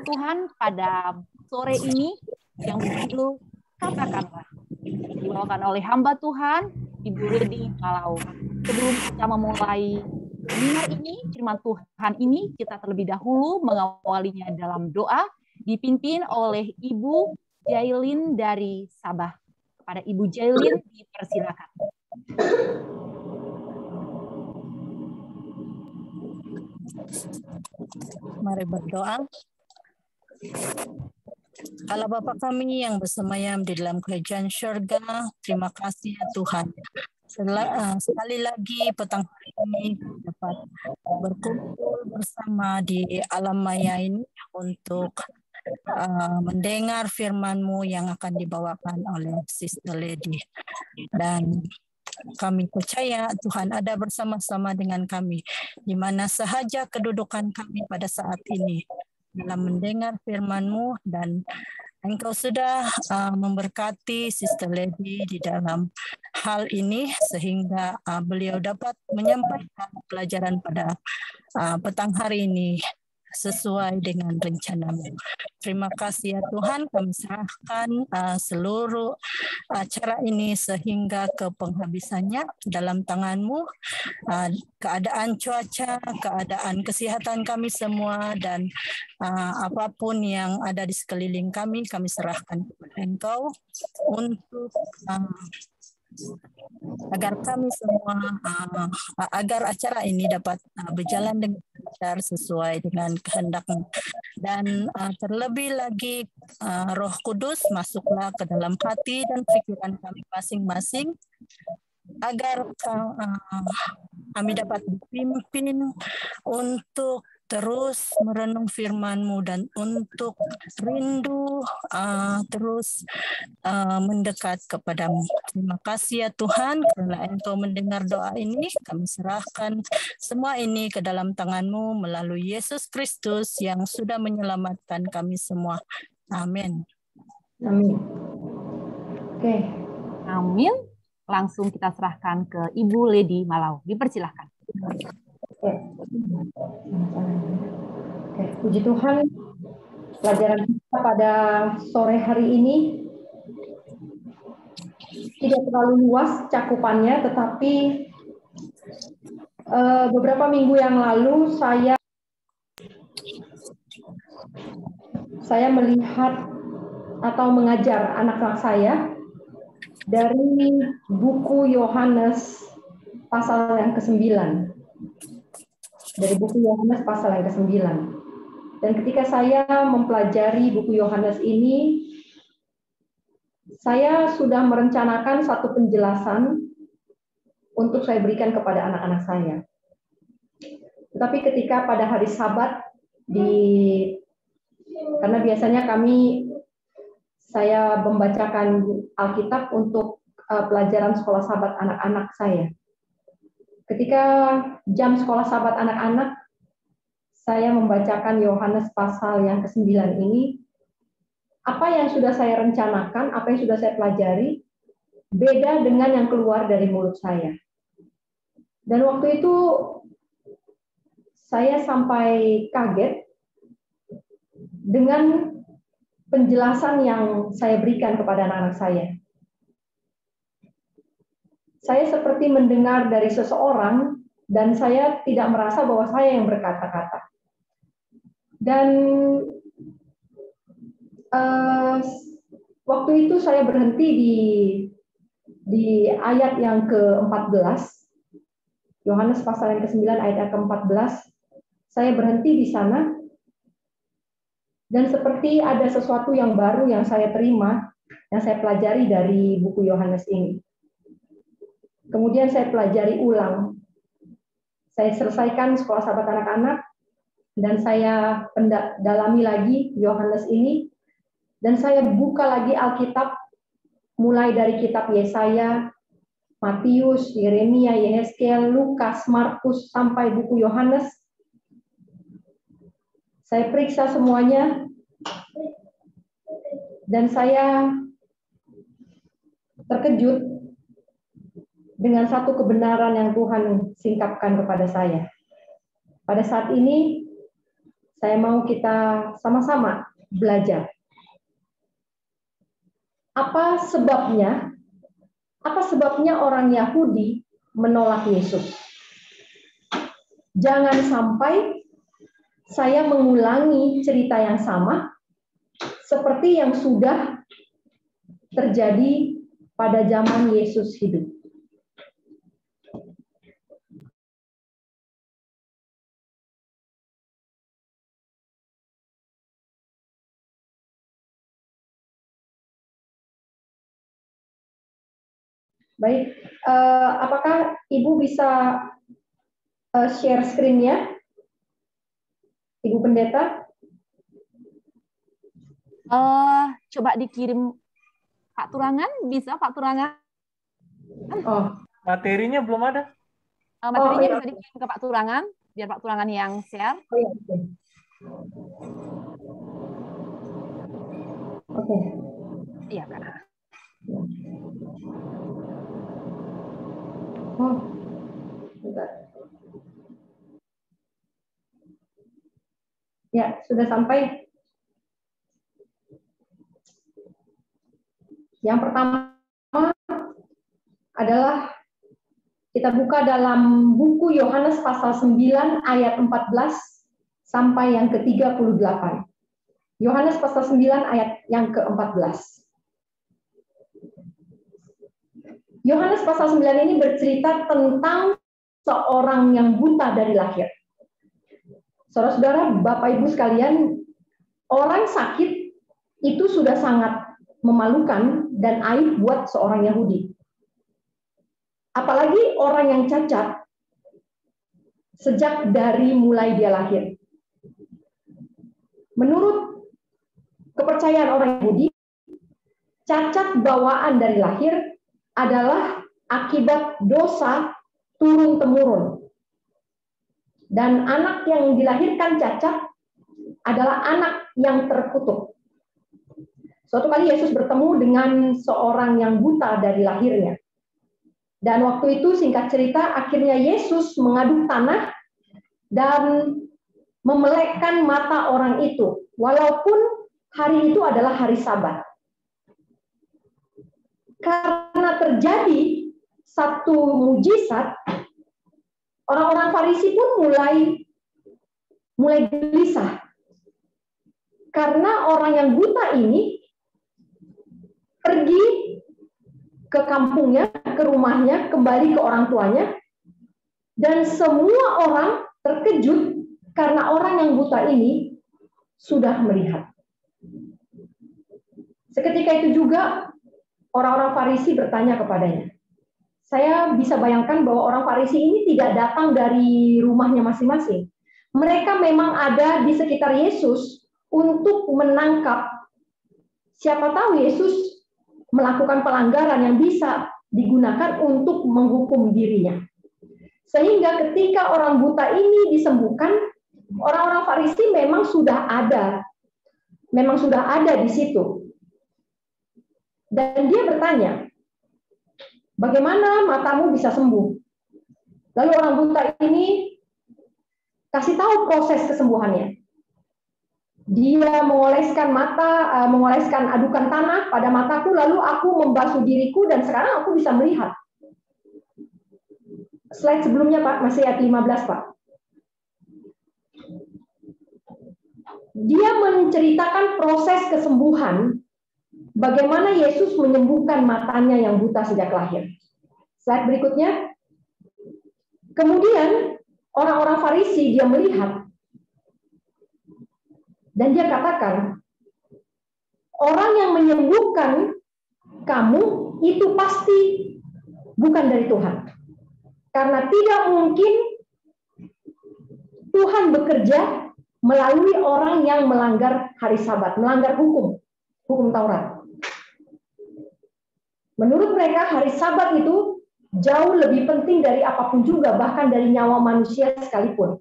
Tuhan pada sore ini yang berjudul Katakanlah, dibawakan oleh hamba Tuhan Ibu Lady Malau. Sebelum kita memulai seminar ini, firman Tuhan ini, kita terlebih dahulu mengawalinya dalam doa, dipimpin oleh Ibu Jailin dari Sabah. Kepada Ibu Jailin dipersilakan. Mari berdoa. Allah Bapa kami yang bersemayam di dalam kerajaan syurga, terima kasih ya Tuhan. Sekali lagi petang hari ini dapat berkumpul bersama di alam maya ini untuk mendengar firman-Mu yang akan dibawakan oleh Sister Lady. Dan kami percaya Tuhan ada bersama-sama dengan kami, di mana sahaja kedudukan kami pada saat ini dalam mendengar firman-Mu, dan Engkau sudah memberkati Sister Lady di dalam hal ini sehingga beliau dapat menyampaikan pelajaran pada petang hari ini sesuai dengan rencana-Mu. Terima kasih ya Tuhan, kami serahkan seluruh acara ini sehingga ke penghabisannya dalam tangan-Mu. Keadaan cuaca, keadaan kesehatan kami semua, dan apapun yang ada di sekeliling kami serahkan kepada Engkau untuk agar kami semua, agar acara ini dapat berjalan dengan lancar sesuai dengan kehendak-Mu. Dan terlebih lagi Roh Kudus masuklah ke dalam hati dan pikiran kami masing-masing agar kami dapat dipimpin untuk terus merenung firman-Mu dan untuk rindu terus mendekat kepada-Mu. Terima kasih ya Tuhan, karena Engkau mendengar doa ini, kami serahkan semua ini ke dalam tangan-Mu melalui Yesus Kristus yang sudah menyelamatkan kami semua. Amin. Amin. Oke. Amin. Langsung kita serahkan ke Ibu Lady Malau. Dipersilahkan. Oke, puji Tuhan, pelajaran kita pada sore hari ini tidak terlalu luas cakupannya, tetapi beberapa minggu yang lalu saya melihat atau mengajar anak-anak saya dari buku Yohanes pasal yang ke-9. Dari buku Yohanes pasal yang ke-9. Dan ketika saya mempelajari buku Yohanes ini, saya sudah merencanakan satu penjelasan untuk saya berikan kepada anak-anak saya. Tetapi ketika pada hari Sabat, karena biasanya saya membacakan Alkitab untuk pelajaran sekolah Sabat anak-anak saya. Ketika jam sekolah Sabat anak-anak, saya membacakan Yohanes pasal yang ke-9 ini. Apa yang sudah saya rencanakan, apa yang sudah saya pelajari, beda dengan yang keluar dari mulut saya. Dan waktu itu saya sampai kaget dengan penjelasan yang saya berikan kepada anak-anak saya. Saya seperti mendengar dari seseorang dan saya tidak merasa bahwa saya yang berkata-kata. Dan waktu itu saya berhenti di ayat yang ke-14, Yohanes pasal yang ke-9 ayat yang ke-14. Saya berhenti di sana dan seperti ada sesuatu yang baru yang saya terima, yang saya pelajari dari buku Yohanes ini. Kemudian saya pelajari ulang. Saya selesaikan sekolah Sabat anak-anak dan saya dalami lagi Yohanes ini dan saya buka lagi Alkitab mulai dari kitab Yesaya, Matius, Yeremia, Yehezkiel, Lukas, Markus sampai buku Yohanes. Saya periksa semuanya dan saya terkejut dengan satu kebenaran yang Tuhan singkapkan kepada saya. Pada saat ini, Saya mau kita sama-sama belajar. Apa sebabnya? Apa sebabnya orang Yahudi menolak Yesus? Jangan sampai saya mengulangi cerita yang sama seperti yang sudah terjadi pada zaman Yesus hidup. Baik, apakah Ibu bisa share screen-nya? Ibu Pendeta? Coba dikirim Pak Turangan, bisa Pak Turangan? Oh, Materinya belum ada. Materinya iya. bisa dikirim ke Pak Turangan, biar Pak Turangan yang share. Oh, iya, oke. Iya, Kak. Oh, bentar. Ya, sudah sampai. Yang pertama adalah kita buka dalam buku Yohanes pasal 9 ayat 14 sampai yang ke-38. Yohanes pasal 9 ayat yang ke-14. Yohanes pasal 9 ini bercerita tentang seorang yang buta dari lahir. Saudara-saudara, Bapak Ibu sekalian, orang sakit itu sudah sangat memalukan dan aib buat seorang Yahudi. Apalagi orang yang cacat sejak dari mulai dia lahir. Menurut kepercayaan orang Yahudi, cacat bawaan dari lahir adalah akibat dosa turun-temurun. Dan anak yang dilahirkan cacat adalah anak yang terkutuk. Suatu kali Yesus bertemu dengan seorang yang buta dari lahirnya. Dan waktu itu singkat cerita akhirnya Yesus mengaduk tanah dan memelekkan mata orang itu. Walaupun hari itu adalah hari Sabat. Karena terjadi satu mujizat, orang-orang Farisi pun mulai gelisah. Karena orang yang buta ini pergi ke kampungnya, ke rumahnya, kembali ke orang tuanya, dan semua orang terkejut karena orang yang buta ini sudah melihat. Seketika itu juga orang-orang Farisi bertanya kepadanya. Saya bisa bayangkan bahwa orang Farisi ini tidak datang dari rumahnya masing-masing. Mereka memang ada di sekitar Yesus untuk menangkap. Siapa tahu Yesus melakukan pelanggaran yang bisa digunakan untuk menghukum dirinya. Sehingga ketika orang buta ini disembuhkan, orang-orang Farisi memang sudah ada di situ. Dan dia bertanya, bagaimana matamu bisa sembuh? Lalu orang buta ini kasih tahu proses kesembuhannya. Dia mengoleskan adukan tanah pada mataku, lalu aku membasuh diriku dan sekarang aku bisa melihat. Slide sebelumnya Pak, masih ayat 15 Pak. Dia menceritakan proses kesembuhan, bagaimana Yesus menyembuhkan matanya yang buta sejak lahir. Slide berikutnya. Kemudian orang-orang Farisi dia melihat dan dia katakan, orang yang menyembuhkan kamu itu pasti bukan dari Tuhan. Karena tidak mungkin Tuhan bekerja melalui orang yang melanggar hari Sabat, melanggar hukum Taurat. Menurut mereka hari Sabat itu jauh lebih penting dari apapun juga, bahkan dari nyawa manusia sekalipun.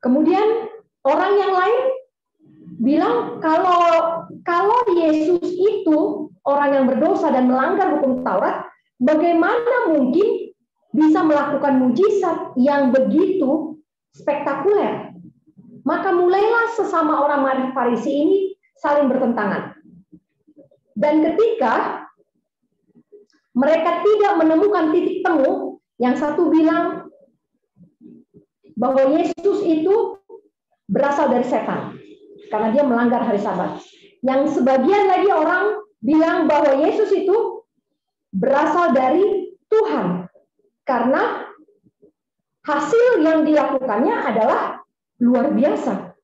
Kemudian orang yang lain bilang kalau Yesus itu orang yang berdosa dan melanggar hukum Taurat, bagaimana mungkin bisa melakukan mujizat yang begitu spektakuler. Maka mulailah sesama orang Farisi ini saling bertentangan. Dan ketika mereka tidak menemukan titik temu, yang satu bilang bahwa Yesus itu berasal dari setan karena dia melanggar hari Sabat. Yang sebagian lagi orang bilang bahwa Yesus itu berasal dari Tuhan karena hasil yang dilakukannya adalah luar biasa.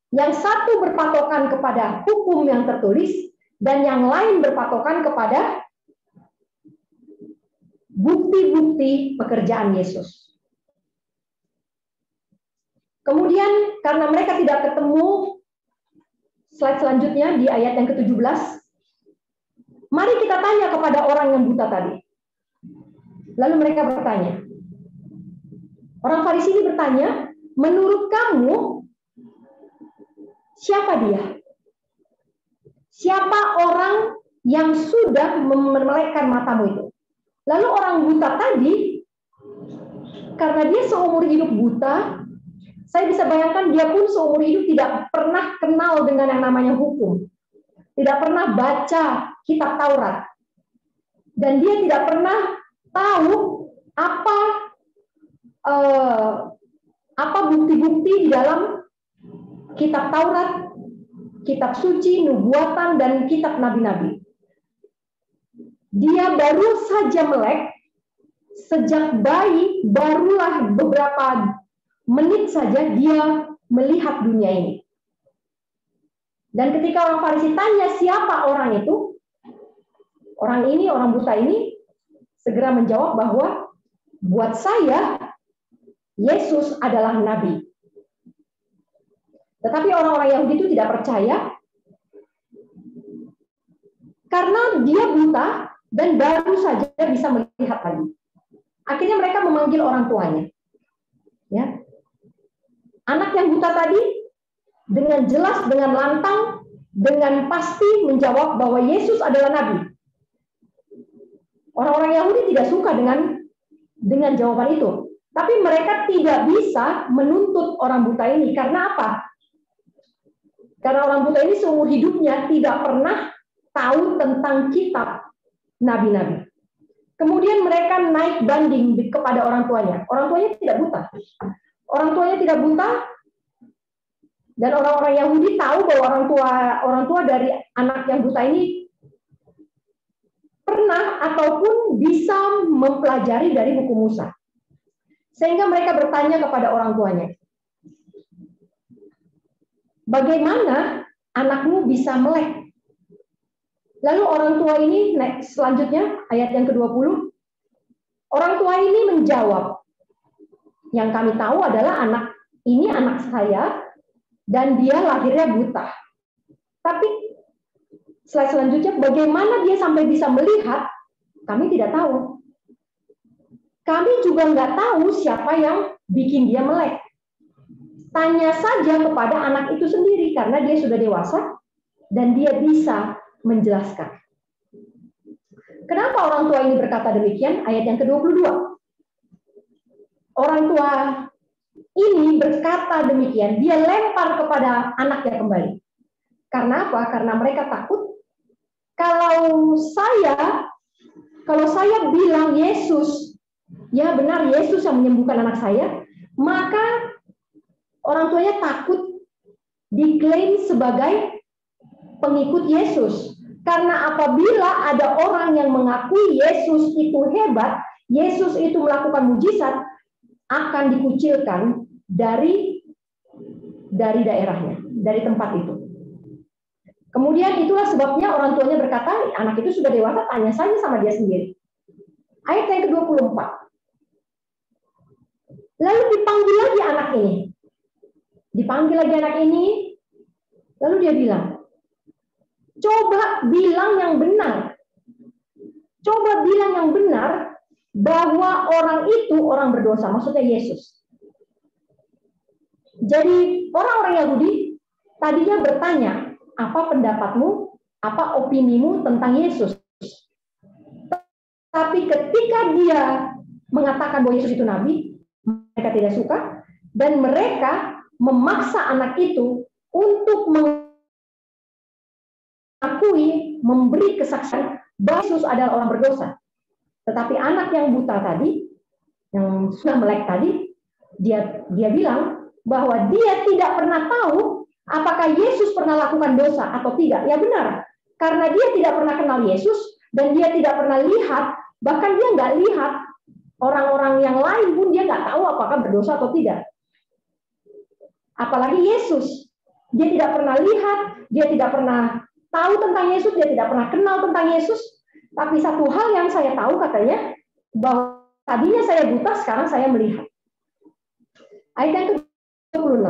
Yang satu berpatokan kepada hukum yang tertulis dan yang lain berpatokan kepada bukti-bukti pekerjaan Yesus. Kemudian karena mereka tidak ketemu, slide selanjutnya di ayat yang ke-17, mari kita tanya kepada orang yang buta tadi. Lalu mereka bertanya, orang Farisi ini bertanya, menurut kamu, siapa dia? Siapa orang yang sudah memelekkan matamu itu? Lalu orang buta tadi, karena dia seumur hidup buta, saya bisa bayangkan dia pun seumur hidup tidak pernah kenal dengan yang namanya hukum. Tidak pernah baca kitab Taurat. Dan dia tidak pernah tahu apa bukti-bukti di dalam kitab Taurat, kitab suci, nubuatan, dan kitab nabi-nabi. Dia baru saja melek, sejak bayi, barulah beberapa menit saja dia melihat dunia ini. Dan ketika orang Farisi tanya siapa orang itu, orang ini, orang buta ini, segera menjawab bahwa buat saya, Yesus adalah nabi. Tetapi orang-orang Yahudi itu tidak percaya, karena dia buta dan baru saja bisa melihat lagi. Akhirnya mereka memanggil orang tuanya. Ya. Anak yang buta tadi dengan jelas, dengan lantang, dengan pasti menjawab bahwa Yesus adalah nabi. Orang-orang Yahudi tidak suka dengan jawaban itu. Tapi mereka tidak bisa menuntut orang buta ini. Karena apa? Karena orang buta ini seumur hidupnya tidak pernah tahu tentang kitab nabi-nabi. Kemudian mereka naik banding kepada orang tuanya. Orang tuanya tidak buta. Orang tuanya tidak buta, dan orang-orang Yahudi tahu bahwa orang tua dari anak yang buta ini pernah ataupun bisa mempelajari dari buku Musa. Sehingga mereka bertanya kepada orang tuanya, bagaimana anakmu bisa melek? Lalu orang tua ini, selanjutnya ayat yang ke-20, orang tua ini menjawab, yang kami tahu adalah anak ini anak saya dan dia lahirnya buta. Tapi slide selanjutnya, bagaimana dia sampai bisa melihat, kami tidak tahu. Kami juga nggak tahu siapa yang bikin dia melek. Tanya saja kepada anak itu sendiri karena dia sudah dewasa dan dia bisa menjelaskan. Kenapa orang tua ini berkata demikian? Ayat yang ke-22. Orang tua ini berkata demikian, dia lempar kepada anaknya kembali. Karena apa? Karena mereka takut kalau saya bilang Yesus, ya benar Yesus yang menyembuhkan anak saya, maka orang tuanya takut diklaim sebagai pengikut Yesus. Karena apabila ada orang yang mengakui Yesus itu hebat, Yesus itu melakukan mujizat, akan dikucilkan dari daerahnya, dari tempat itu. Kemudian itulah sebabnya orang tuanya berkata, anak itu sudah dewasa, tanya saja sama dia sendiri. Ayat yang ke-24. Lalu dipanggil lagi anak ini. Dipanggil lagi anak ini, lalu dia bilang, coba bilang yang benar. Coba bilang yang benar, bahwa orang itu orang berdosa, maksudnya Yesus. Jadi orang-orang Yahudi tadinya bertanya, apa pendapatmu, apa opinimu tentang Yesus? Tapi ketika dia mengatakan bahwa Yesus itu nabi, mereka tidak suka, Dan mereka memaksa anak itu untuk mengakui, memberi kesaksian bahwa Yesus adalah orang berdosa. Tetapi anak yang buta tadi, yang sudah melek tadi, dia bilang bahwa dia tidak pernah tahu apakah Yesus pernah lakukan dosa atau tidak. Ya benar, karena dia tidak pernah kenal Yesus dan dia tidak pernah lihat, bahkan dia nggak lihat orang-orang yang lain pun dia nggak tahu apakah berdosa atau tidak. Apalagi Yesus, dia tidak pernah lihat, dia tidak pernah tahu tentang Yesus, dia tidak pernah kenal tentang Yesus. Tapi satu hal yang saya tahu katanya, bahwa tadinya saya buta, sekarang saya melihat. Ayat yang ke-26.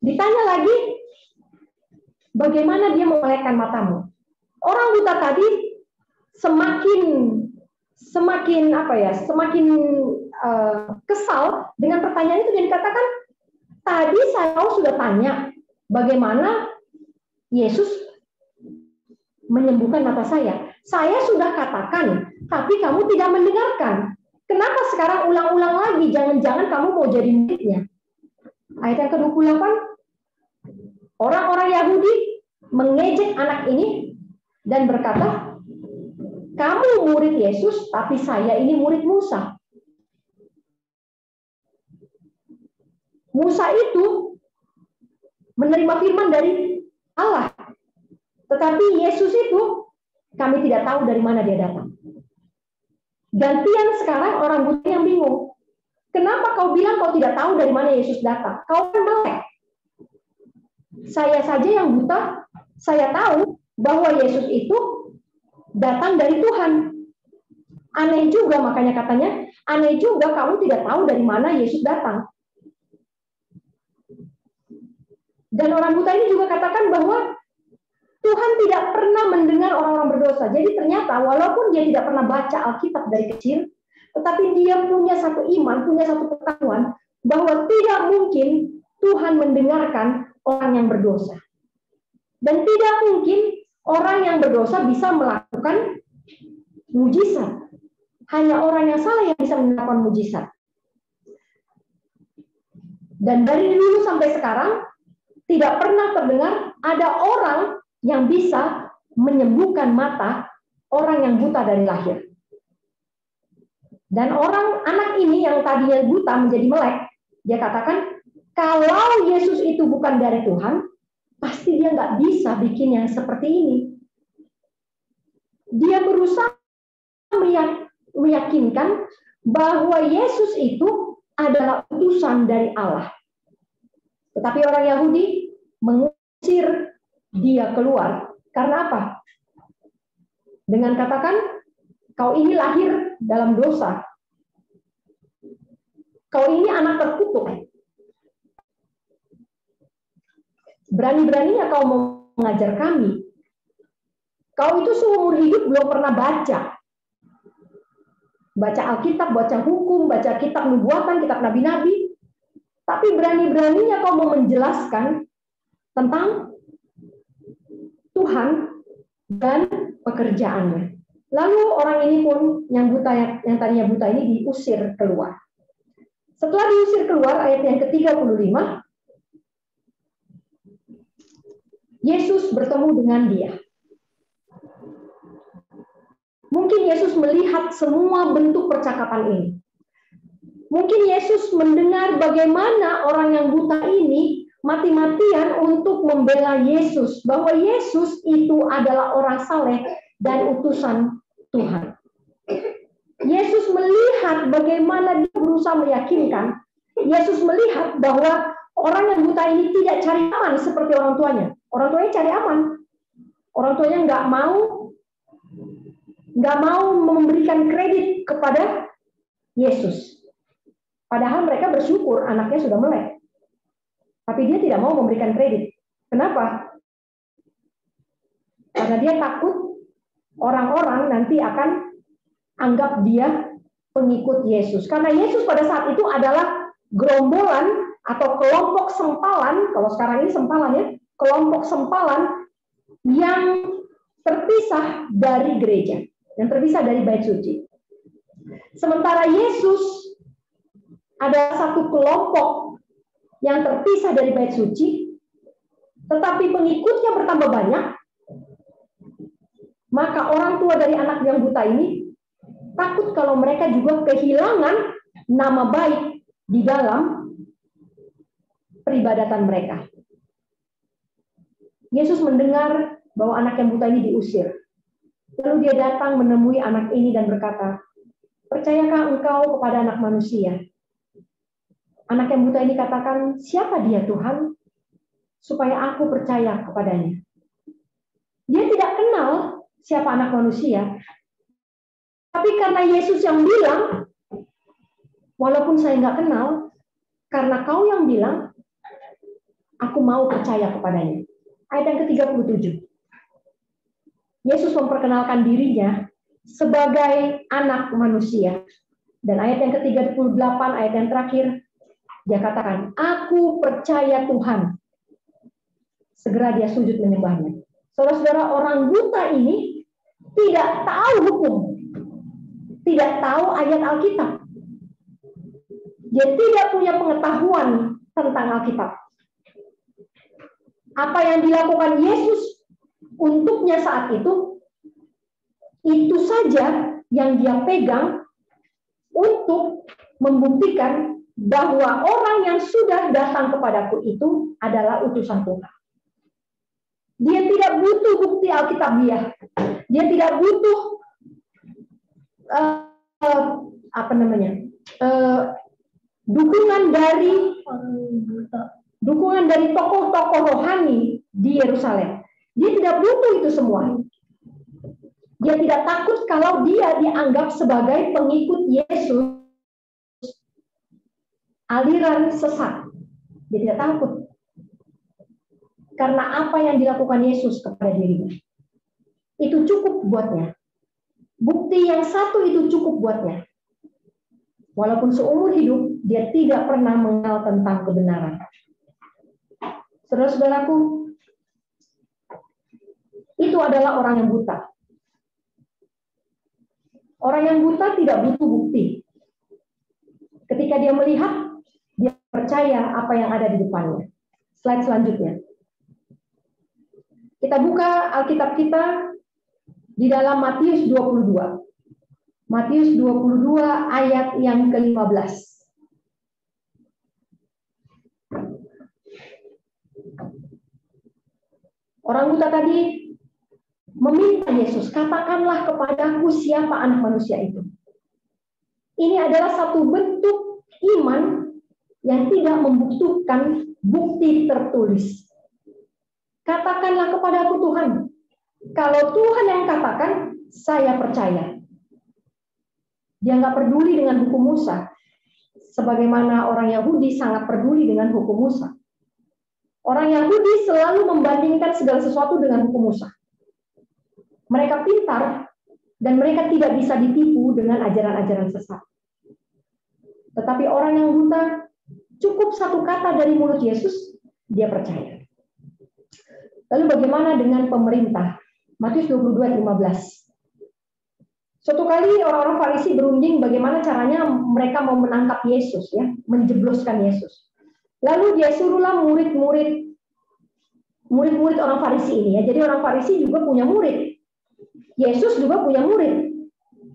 Ditanya lagi, bagaimana dia memelekkan matamu? Orang buta tadi semakin kesal dengan pertanyaan itu, dan dikatakan, tadi saya sudah tanya bagaimana Yesus menyembuhkan mata saya. Saya sudah katakan, tapi kamu tidak mendengarkan. Kenapa sekarang ulang-ulang lagi? Jangan-jangan kamu mau jadi muridnya. Ayat yang ke-28, orang-orang Yahudi mengejek anak ini dan berkata, kamu murid Yesus, tapi saya ini murid Musa. Musa itu menerima firman dari Allah. Tetapi Yesus itu kami tidak tahu dari mana dia datang. Gantian sekarang orang buta yang bingung. Kenapa kau bilang kau tidak tahu dari mana Yesus datang? Kau kan melek. Saya saja yang buta, saya tahu bahwa Yesus itu datang dari Tuhan. Aneh juga, makanya katanya, aneh juga kamu tidak tahu dari mana Yesus datang. Dan orang buta ini juga katakan bahwa Tuhan tidak pernah mendengar orang-orang berdosa. Jadi ternyata walaupun dia tidak pernah baca Alkitab dari kecil, tetapi dia punya satu iman, punya satu pengetahuan bahwa tidak mungkin Tuhan mendengarkan orang yang berdosa. Dan tidak mungkin orang yang berdosa bisa melakukan mujizat. Hanya orang yang salah yang bisa melakukan mujizat. Dan dari dulu sampai sekarang tidak pernah terdengar ada orang yang bisa menyembuhkan mata orang yang buta dari lahir. Dan anak ini yang tadinya buta menjadi melek, dia katakan, kalau Yesus itu bukan dari Tuhan, pasti dia nggak bisa bikin yang seperti ini. Dia berusaha meyakinkan bahwa Yesus itu adalah utusan dari Allah. Tetapi orang Yahudi mengusir dia keluar. Karena apa? Dengan katakan, kau ini lahir dalam dosa. Kau ini anak terkutuk. Berani-beraninya kau mau mengajar kami. Kau itu seumur hidup belum pernah baca. Baca Alkitab, baca hukum, baca kitab nubuatan, kitab nabi-nabi. Tapi berani-beraninya kau mau menjelaskan tentang Tuhan dan pekerjaannya. Lalu orang ini pun yang tadinya buta ini diusir keluar. Setelah diusir keluar, ayat yang ke-35, Yesus bertemu dengan dia. Mungkin Yesus melihat semua bentuk percakapan ini. Mungkin Yesus mendengar bagaimana orang yang buta ini mati-matian untuk membela Yesus, bahwa Yesus itu adalah orang saleh dan utusan Tuhan. Yesus melihat bagaimana dia berusaha meyakinkan. Yesus melihat bahwa orang yang buta ini tidak cari aman seperti orang tuanya. Orang tuanya cari aman. Orang tuanya nggak mau memberikan kredit kepada Yesus. Padahal mereka bersyukur anaknya sudah melek. Tapi dia tidak mau memberikan kredit. Kenapa? Karena dia takut orang-orang nanti akan anggap dia pengikut Yesus. Karena Yesus pada saat itu adalah gerombolan atau kelompok sempalan, kalau sekarang ini sempalan ya, kelompok sempalan yang terpisah dari gereja, yang terpisah dari bait suci. Sementara Yesus adalah satu kelompok yang terpisah dari bait suci, tetapi pengikutnya bertambah banyak, maka orang tua dari anak yang buta ini takut kalau mereka juga kehilangan nama baik di dalam peribadatan mereka. Yesus mendengar bahwa anak yang buta ini diusir. Lalu dia datang menemui anak ini dan berkata, "Percayakah engkau kepada Anak Manusia?" Anak yang buta ini katakan, "Siapa dia Tuhan? Supaya aku percaya kepadanya." Dia tidak kenal siapa Anak Manusia. Tapi karena Yesus yang bilang, walaupun saya nggak kenal, karena kau yang bilang, aku mau percaya kepadanya. Ayat yang ke-37. Yesus memperkenalkan dirinya sebagai Anak Manusia. Dan ayat yang ke-38, ayat yang terakhir, dia katakan, "Aku percaya Tuhan." Segera dia sujud menyembahnya. Saudara-saudara, orang buta ini tidak tahu hukum, tidak tahu ayat Alkitab. Dia tidak punya pengetahuan tentang Alkitab. Apa yang dilakukan Yesus untuknya saat itu saja yang dia pegang untuk membuktikan bahwa orang yang sudah datang kepadaku itu adalah utusan Tuhan. Dia tidak butuh bukti Alkitabiah. Dia tidak butuh dukungan dari tokoh-tokoh rohani di Yerusalem. Dia tidak butuh itu semua. Dia tidak takut kalau dia dianggap sebagai pengikut Yesus, aliran sesat. Dia tidak takut. Karena apa yang dilakukan Yesus kepada dirinya. Itu cukup buatnya. Bukti yang satu itu cukup buatnya. Walaupun seumur hidup, dia tidak pernah mengenal tentang kebenaran. Saudara-saudaraku, itu adalah orang yang buta. Orang yang buta tidak butuh bukti. Ketika dia melihat, dia percaya apa yang ada di depannya. Slide selanjutnya. Kita buka Alkitab kita di dalam Matius 22. Matius 22 ayat yang ke-15. Orang buta tadi meminta Yesus, "Katakanlah kepadaku siapa Anak Manusia itu." Ini adalah satu bentuk iman yang tidak membutuhkan bukti tertulis. Katakanlah kepadaku Tuhan. Kalau Tuhan yang katakan, saya percaya. Dia nggak peduli dengan hukum Musa. Sebagaimana orang Yahudi sangat peduli dengan hukum Musa. Orang Yahudi selalu membandingkan segala sesuatu dengan hukum Musa. Mereka pintar dan mereka tidak bisa ditipu dengan ajaran-ajaran sesat. Tetapi orang yang buta, cukup satu kata dari mulut Yesus, dia percaya. Lalu bagaimana dengan pemerintah? Matius 22:15. Suatu kali orang-orang Farisi berunding bagaimana caranya mereka mau menangkap Yesus, ya, menjebloskan Yesus. Lalu dia suruhlah murid-murid orang Farisi ini, ya. Jadi orang Farisi juga punya murid. Yesus juga punya murid.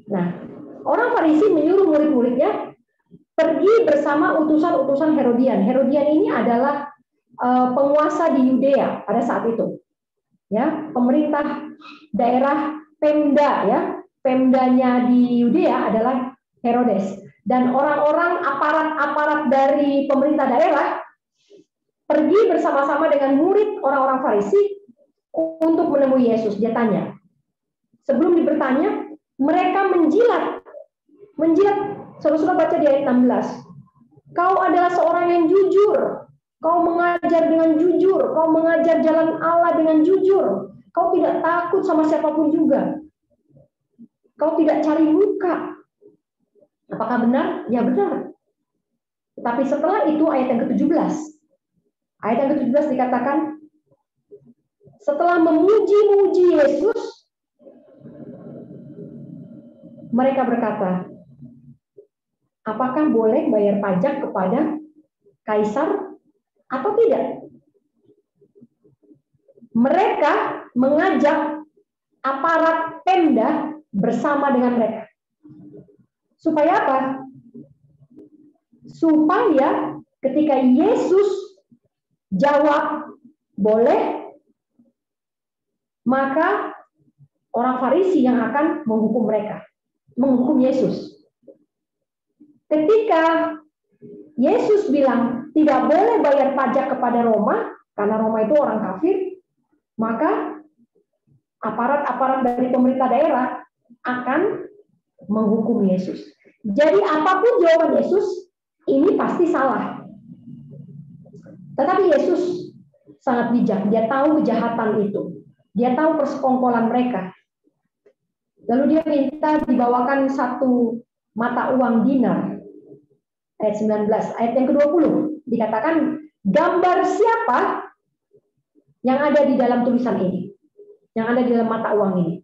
Nah, orang Farisi menyuruh murid-muridnya pergi bersama utusan-utusan Herodian. Herodian ini adalah penguasa di Yudea pada saat itu. Ya, pemerintah daerah Pemda, ya. Pemdanya di Yudea adalah Herodes. Dan orang-orang aparat dari pemerintah daerah pergi bersama-sama dengan murid orang-orang Farisi untuk menemui Yesus. Dia tanya. Sebelum bertanya, mereka menjilat. Saudara-saudara baca di ayat 16. Kau adalah seorang yang jujur. Kau mengajar dengan jujur. Kau mengajar jalan Allah dengan jujur. Kau tidak takut sama siapapun juga. Kau tidak cari muka. Apakah benar? Ya benar. Tetapi setelah itu ayat yang ke-17. Ayat yang ke-17 dikatakan, setelah memuji-muji Yesus, mereka berkata, apakah boleh bayar pajak kepada kaisar atau tidak? Mereka mengajak aparat Pemda bersama dengan mereka. Supaya apa? Supaya ketika Yesus jawab boleh, maka orang Farisi yang akan menghukum mereka, menghukum Yesus. Ketika Yesus bilang tidak boleh bayar pajak kepada Roma, karena Roma itu orang kafir, maka aparat-aparat dari pemerintah daerah akan menghukum Yesus. Jadi apapun jawaban Yesus, ini pasti salah. Tetapi Yesus sangat bijak, dia tahu kejahatan itu. Dia tahu persekongkolan mereka. Lalu dia minta dibawakan satu mata uang dinar. Ayat 19, ayat yang ke-20. Dikatakan, gambar siapa yang ada di dalam tulisan ini? Yang ada di dalam mata uang ini?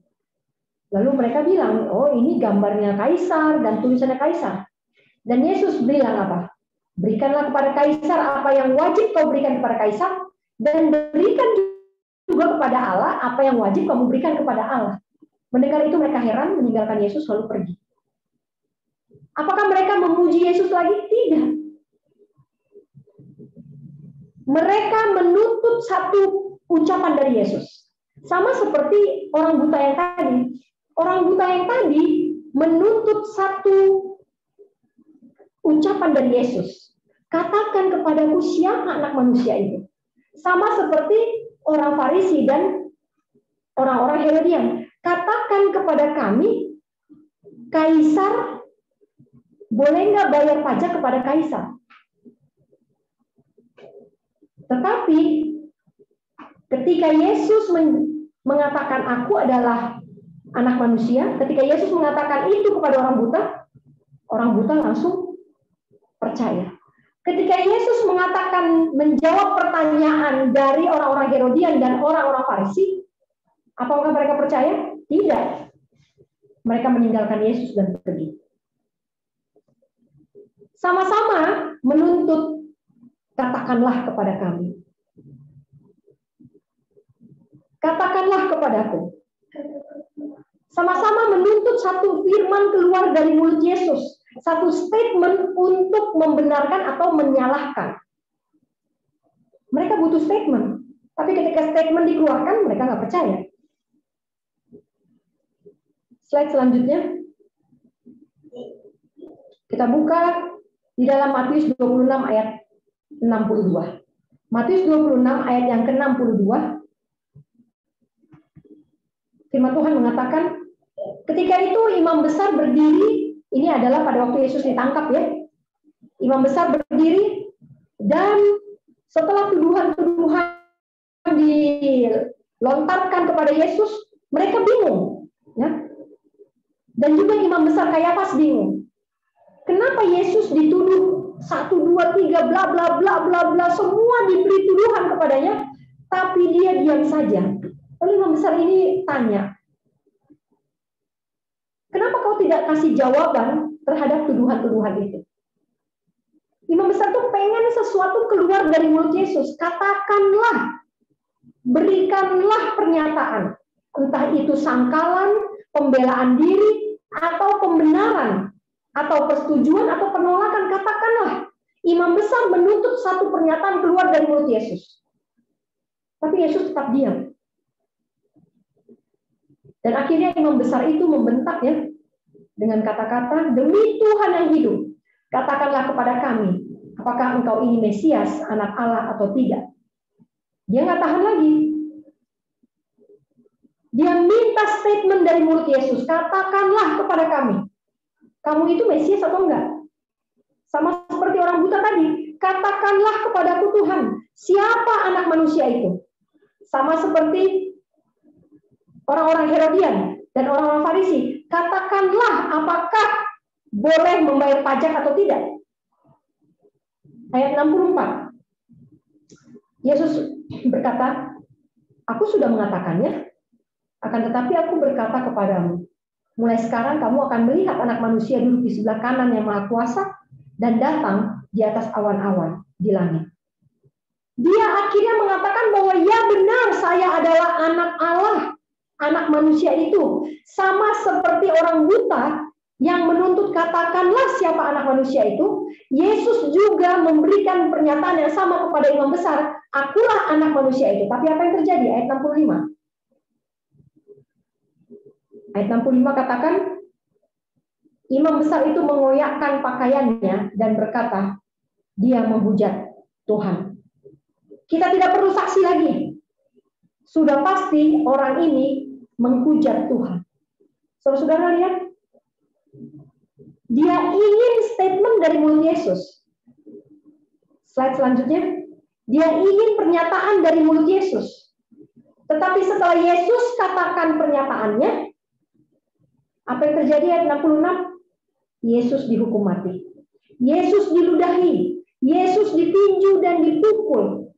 Lalu mereka bilang, oh ini gambarnya kaisar dan tulisannya kaisar. Dan Yesus bilang apa? Berikanlah kepada kaisar apa yang wajib kau berikan kepada kaisar, dan berikan juga kepada Allah apa yang wajib kamu berikan kepada Allah. Mendengar itu mereka heran, meninggalkan Yesus lalu pergi. Apakah mereka memuji Yesus lagi? Tidak. Mereka menuntut satu ucapan dari Yesus. Sama seperti orang buta yang tadi. Orang buta yang tadi menuntut satu ucapan dari Yesus. Katakan kepadaku siapa anak manusia itu. Sama seperti orang Farisi dan orang-orang Herodian. Katakan kepada kami, kaisar boleh nggak bayar pajak kepada kaisar? Tetapi ketika Yesus mengatakan aku adalah anak manusia, ketika Yesus mengatakan itu kepada orang buta langsung percaya. Ketika Yesus mengatakan, menjawab pertanyaan dari orang-orang Herodian dan orang-orang Farisi, apakah mereka percaya? Tidak. Mereka meninggalkan Yesus dan pergi. Sama-sama menuntut, katakanlah kepada kami. Katakanlah kepadaku. Sama-sama menuntut satu firman keluar dari mulut Yesus. Satu statement untuk membenarkan atau menyalahkan. Mereka butuh statement. Tapi ketika statement dikeluarkan, mereka nggak percaya. Slide selanjutnya. Kita buka di dalam Matius 26 ayat 62. Matius 26 ayat yang ke-62. Firman Tuhan mengatakan, ketika itu imam besar berdiri. Ini adalah pada waktu Yesus ditangkap ya. Imam besar berdiri dan setelah tuduhan-tuduhan dilontarkan kepada Yesus, mereka bingung. Ya. Dan juga imam besar Kayafas bingung. Kenapa Yesus dituduh 1, 2, 3, bla bla bla bla bla, semua diberi tuduhan kepadanya, tapi dia diam saja. Lalu imam besar ini tanya, kenapa kau tidak kasih jawaban terhadap tuduhan-tuduhan itu? Imam besar tuh pengen sesuatu keluar dari mulut Yesus. Katakanlah, berikanlah pernyataan. Entah itu sangkalan, pembelaan diri, atau pembenaran, atau persetujuan, atau penolakan. Katakanlah. Imam besar menuntut satu pernyataan keluar dari mulut Yesus. Tapi Yesus tetap diam. Dan akhirnya imam besar itu membentak ya, dengan kata-kata, demi Tuhan yang hidup, katakanlah kepada kami, apakah engkau ini Mesias, anak Allah atau tidak. Dia nggak tahan lagi. Dia minta statement dari mulut Yesus, katakanlah kepada kami, kamu itu Mesias atau enggak. Sama seperti orang buta tadi, katakanlah kepadaku Tuhan, siapa anak manusia itu. Sama seperti orang-orang Herodian dan orang-orang Farisi, katakanlah apakah boleh membayar pajak atau tidak. Ayat 64. Yesus berkata, aku sudah mengatakannya, akan tetapi aku berkata kepadamu, mulai sekarang kamu akan melihat Anak Manusia duduk di sebelah kanan yang Maha Kuasa dan datang di atas awan-awan di langit. Dia akhirnya mengatakan bahwa ya benar, saya adalah anak Allah. Anak manusia itu sama seperti orang buta yang menuntut katakanlah siapa anak manusia itu. Yesus juga memberikan pernyataan yang sama kepada imam besar, akulah anak manusia itu. Tapi apa yang terjadi? Ayat 65. Ayat 65 katakan, imam besar itu mengoyakkan pakaiannya dan berkata, dia menghujat Tuhan. Kita tidak perlu saksi lagi. Sudah pasti orang ini menghujat Tuhan. Saudara-saudara lihat, dia ingin statement dari mulut Yesus. Slide selanjutnya, dia ingin pernyataan dari mulut Yesus. Tetapi setelah Yesus katakan pernyataannya, apa yang terjadi ayat 66? Yesus dihukum mati. Yesus diludahi. Yesus ditinju dan dipukul.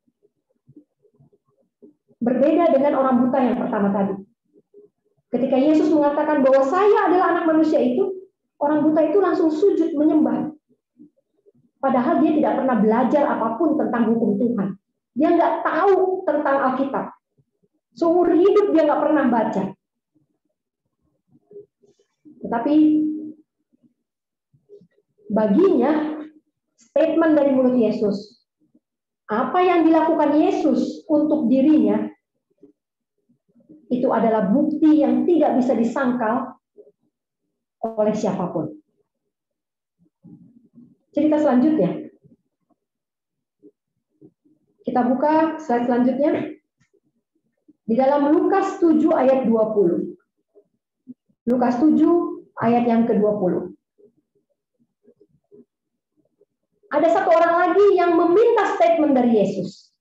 Berbeda dengan orang buta yang pertama tadi. Ketika Yesus mengatakan bahwa saya adalah anak manusia itu, orang buta itu langsung sujud menyembah. Padahal dia tidak pernah belajar apapun tentang hukum Tuhan. Dia nggak tahu tentang Alkitab. Seumur hidup dia nggak pernah baca. Tetapi baginya statement dari mulut Yesus, apa yang dilakukan Yesus untuk dirinya, itu adalah bukti yang tidak bisa disangkal oleh siapapun. Cerita selanjutnya. Kita buka slide selanjutnya. Di dalam Lukas 7 ayat 20. Lukas 7 ayat yang ke-20. Ada satu orang lagi yang meminta statement dari Yesus,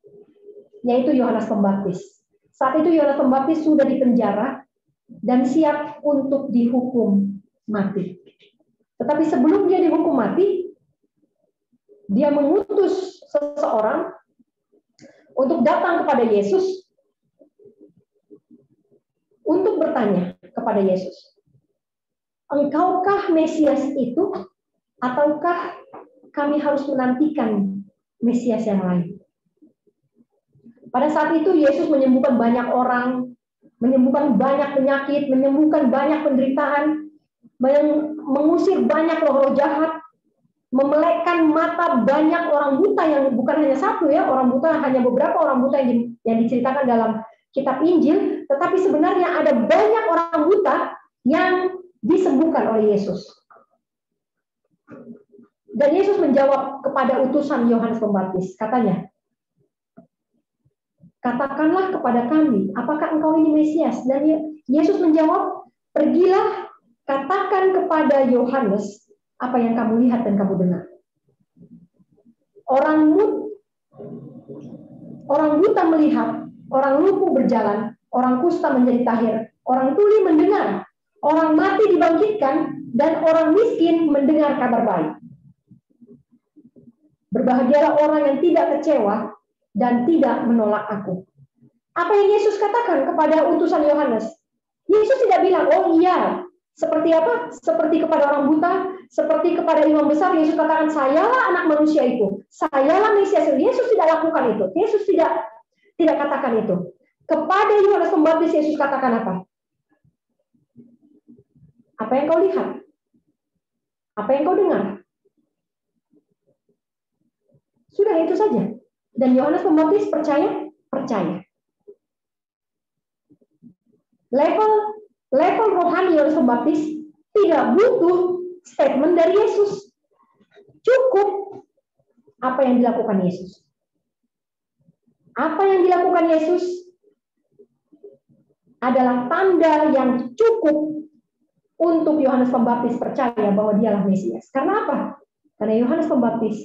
yaitu Yohanes Pembaptis. Saat itu Yohanes Pembaptis sudah dipenjara dan siap untuk dihukum mati. Tetapi sebelum dia dihukum mati, dia mengutus seseorang untuk datang kepada Yesus untuk bertanya kepada Yesus, engkaukah Mesias itu ataukah kami harus menantikan Mesias yang lain? Pada saat itu Yesus menyembuhkan banyak orang, menyembuhkan banyak penyakit, menyembuhkan banyak penderitaan, mengusir banyak roh-roh jahat, memelekkan mata banyak orang buta yang bukan hanya satu ya, orang buta hanya beberapa orang buta yang diceritakan dalam kitab Injil, tetapi sebenarnya ada banyak orang buta yang disembuhkan oleh Yesus. Dan Yesus menjawab kepada utusan Yohanes Pembaptis, katanya, katakanlah kepada kami, apakah engkau ini Mesias? Dan Yesus menjawab, pergilah, katakan kepada Yohanes apa yang kamu lihat dan kamu dengar. Orang buta melihat, orang lumpuh berjalan, orang kusta menjadi tahir, orang tuli mendengar, orang mati dibangkitkan, dan orang miskin mendengar kabar baik. Berbahagialah orang yang tidak kecewa dan tidak menolak aku. Apa yang Yesus katakan kepada utusan Yohanes? Yesus tidak bilang, oh iya, seperti apa? Seperti kepada orang buta, seperti kepada imam besar, Yesus katakan, sayalah anak manusia itu, sayalah Mesias. Yesus tidak lakukan itu. Yesus tidak katakan itu. Kepada Yohanes Pembaptis Yesus katakan apa? Apa yang kau lihat? Apa yang kau dengar? Sudah itu saja. Dan Yohanes Pembaptis percaya? Percaya. Level rohani Yohanes Pembaptis tidak butuh statement dari Yesus. Cukup apa yang dilakukan Yesus. Apa yang dilakukan Yesus adalah tanda yang cukup untuk Yohanes Pembaptis percaya bahwa dialah Mesias. Karena apa? Karena Yohanes Pembaptis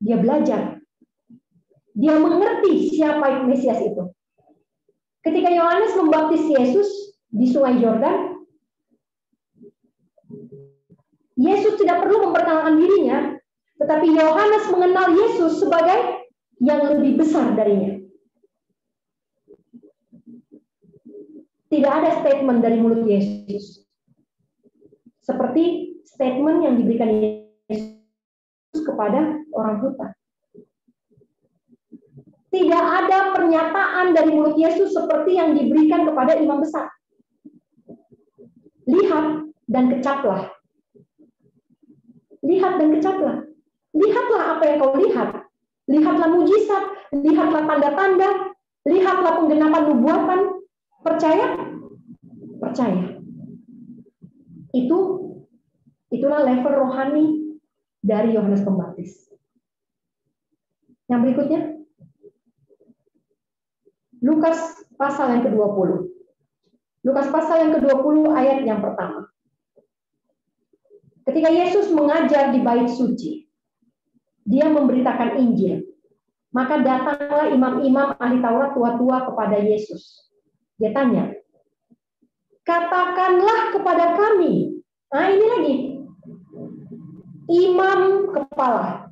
dia belajar. Dia mengerti siapa Mesias itu. Ketika Yohanes membaptis Yesus di Sungai Yordan, Yesus tidak perlu memperkenalkan dirinya, tetapi Yohanes mengenal Yesus sebagai yang lebih besar darinya. Tidak ada statement dari mulut Yesus seperti statement yang diberikan Yesus kepada orang buta. Tidak ada pernyataan dari mulut Yesus seperti yang diberikan kepada imam besar. Lihat dan kecaplah. Lihat dan kecaplah. Lihatlah apa yang kau lihat. Lihatlah mujizat, lihatlah tanda-tanda, lihatlah penggenapan nubuatan. Percaya? Percaya. Itulah level rohani dari Yohanes Pembaptis. Yang berikutnya, Lukas pasal yang ke-20. Lukas pasal yang ke-20 ayat yang pertama. Ketika Yesus mengajar di bait suci, dia memberitakan Injil. Maka datanglah imam-imam ahli Taurat tua-tua kepada Yesus. Dia tanya, katakanlah kepada kami. Nah ini lagi. Imam kepala,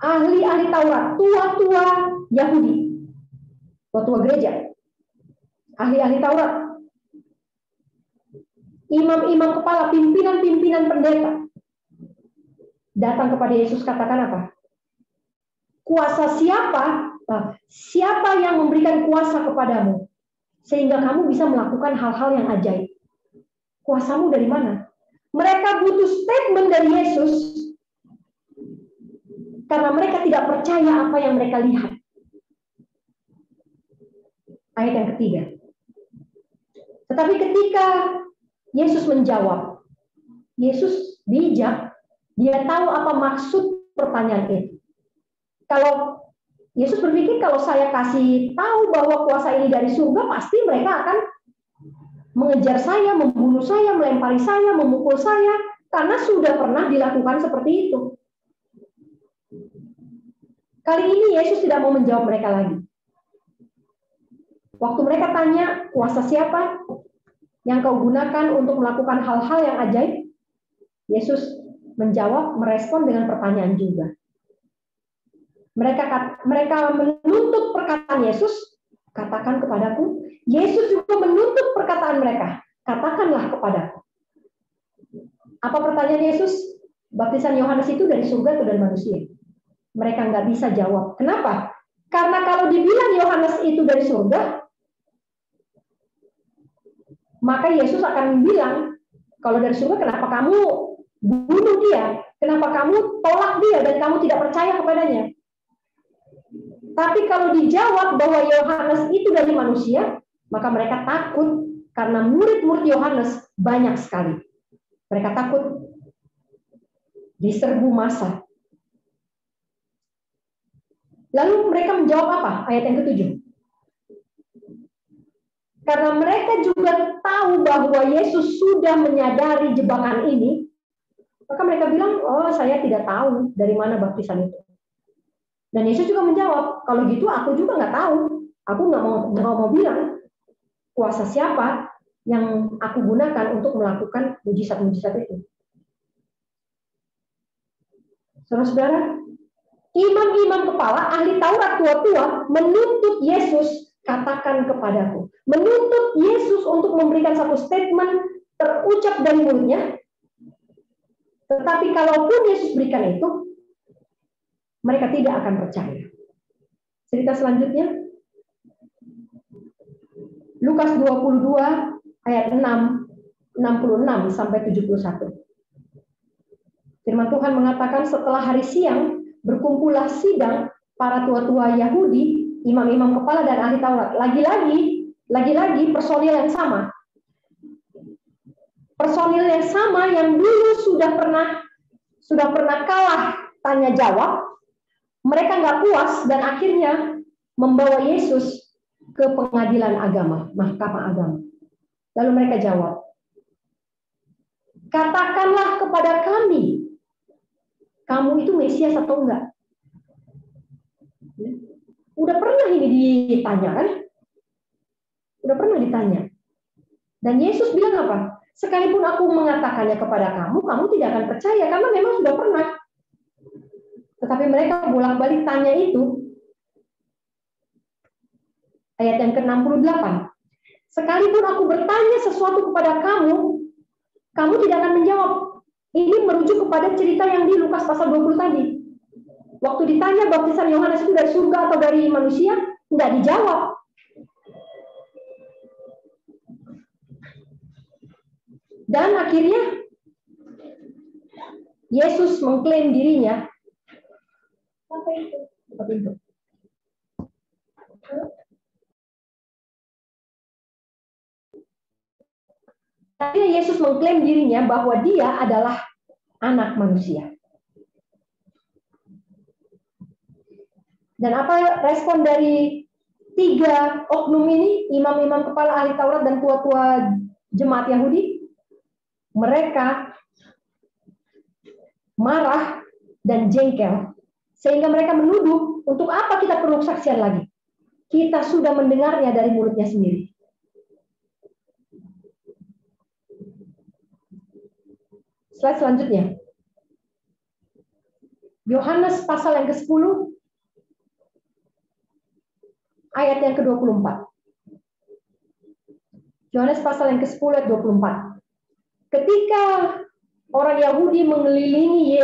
ahli-ahli Taurat, tua-tua Yahudi, tua-tua gereja, ahli-ahli Taurat, imam-imam kepala, pimpinan-pimpinan pendeta, datang kepada Yesus, katakan apa? Kuasa siapa? Siapa yang memberikan kuasa kepadamu sehingga kamu bisa melakukan hal-hal yang ajaib? Kuasamu dari mana? Mereka butuh statement dari Yesus karena mereka tidak percaya apa yang mereka lihat. Ayat yang ketiga. Tetapi ketika Yesus menjawab, Yesus bijak, dia tahu apa maksud pertanyaan itu. Kalau Yesus berpikir kalau saya kasih tahu bahwa kuasa ini dari surga, pasti mereka akan mengejar saya, membunuh saya, melempari saya, memukul saya, karena sudah pernah dilakukan seperti itu. Kali ini Yesus tidak mau menjawab mereka lagi. Waktu mereka tanya, kuasa siapa yang kau gunakan untuk melakukan hal-hal yang ajaib? Yesus menjawab, merespon dengan pertanyaan juga. Mereka menuntut perkataan Yesus, katakan kepadaku. Yesus juga menuntut perkataan mereka, katakanlah kepadaku. Apa pertanyaan Yesus? Baptisan Yohanes itu dari surga atau dari manusia? Mereka nggak bisa jawab. Kenapa? Karena kalau dibilang Yohanes itu dari surga, maka Yesus akan bilang, kalau dari surga kenapa kamu bunuh dia? Kenapa kamu tolak dia dan kamu tidak percaya kepadanya? Tapi kalau dijawab bahwa Yohanes itu dari manusia, maka mereka takut karena murid-murid Yohanes banyak sekali. Mereka takut diserbu massa. Lalu mereka menjawab apa? Ayat yang ke-7. Karena mereka juga tahu bahwa Yesus sudah menyadari jebakan ini, maka mereka bilang, oh saya tidak tahu dari mana baptisan itu. Dan Yesus juga menjawab, kalau gitu aku juga nggak tahu. Aku nggak mau bilang kuasa siapa yang aku gunakan untuk melakukan mujizat-mujizat itu. Saudara-saudara, imam-imam kepala, ahli Taurat tua-tua menuntut Yesus, katakan kepadaku. Menuntut Yesus untuk memberikan satu statement terucap dari mulutnya. Tetapi kalaupun Yesus berikan itu, mereka tidak akan percaya. Cerita selanjutnya, Lukas 22 ayat 66 sampai 71. Firman Tuhan mengatakan setelah hari siang berkumpullah sidang para tua-tua Yahudi, imam-imam kepala dan ahli Taurat. Lagi-lagi personil yang sama. Personil yang sama yang dulu sudah pernah kalah tanya jawab. Mereka nggak puas dan akhirnya membawa Yesus ke pengadilan agama, mahkamah agama. Lalu mereka jawab, katakanlah kepada kami, kamu itu Mesias atau enggak? Udah pernah ini ditanya kan? Udah pernah ditanya. Dan Yesus bilang apa? Sekalipun aku mengatakannya kepada kamu, kamu tidak akan percaya karena memang sudah pernah. Tetapi mereka bolak-balik tanya itu. Ayat yang ke-68. Sekalipun aku bertanya sesuatu kepada kamu, kamu tidak akan menjawab. Ini merujuk kepada cerita yang di Lukas pasal 20 tadi. Waktu ditanya baptisan Yohanes itu dari surga atau dari manusia, tidak dijawab. Dan akhirnya Yesus mengklaim dirinya. Apa itu? Apa itu? Akhirnya Yesus mengklaim dirinya bahwa dia adalah anak manusia. Dan apa respon dari 3 oknum ini, imam-imam kepala ahli Taurat dan tua-tua jemaat Yahudi? Mereka marah dan jengkel, sehingga mereka menuduh, untuk apa kita perlu kesaksian lagi? Kita sudah mendengarnya dari mulutnya sendiri. Slide selanjutnya. Yohanes pasal yang ke-10, ayat yang ke-24. Yohanes pasal yang ke-10 ayat 24. Ketika orang Yahudi mengelilingi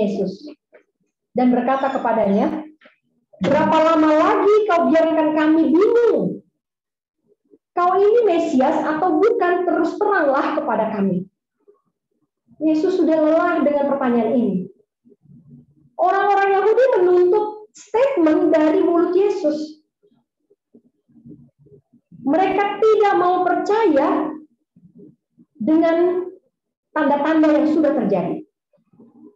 Yesus, dan berkata kepadanya, berapa lama lagi kau biarkan kami bingung? Kau ini Mesias atau bukan? Terus teranglah kepada kami. Yesus sudah lelah dengan pertanyaan ini. Orang-orang Yahudi menuntut statement dari mulut Yesus. Mereka tidak mau percaya dengan tanda-tanda yang sudah terjadi.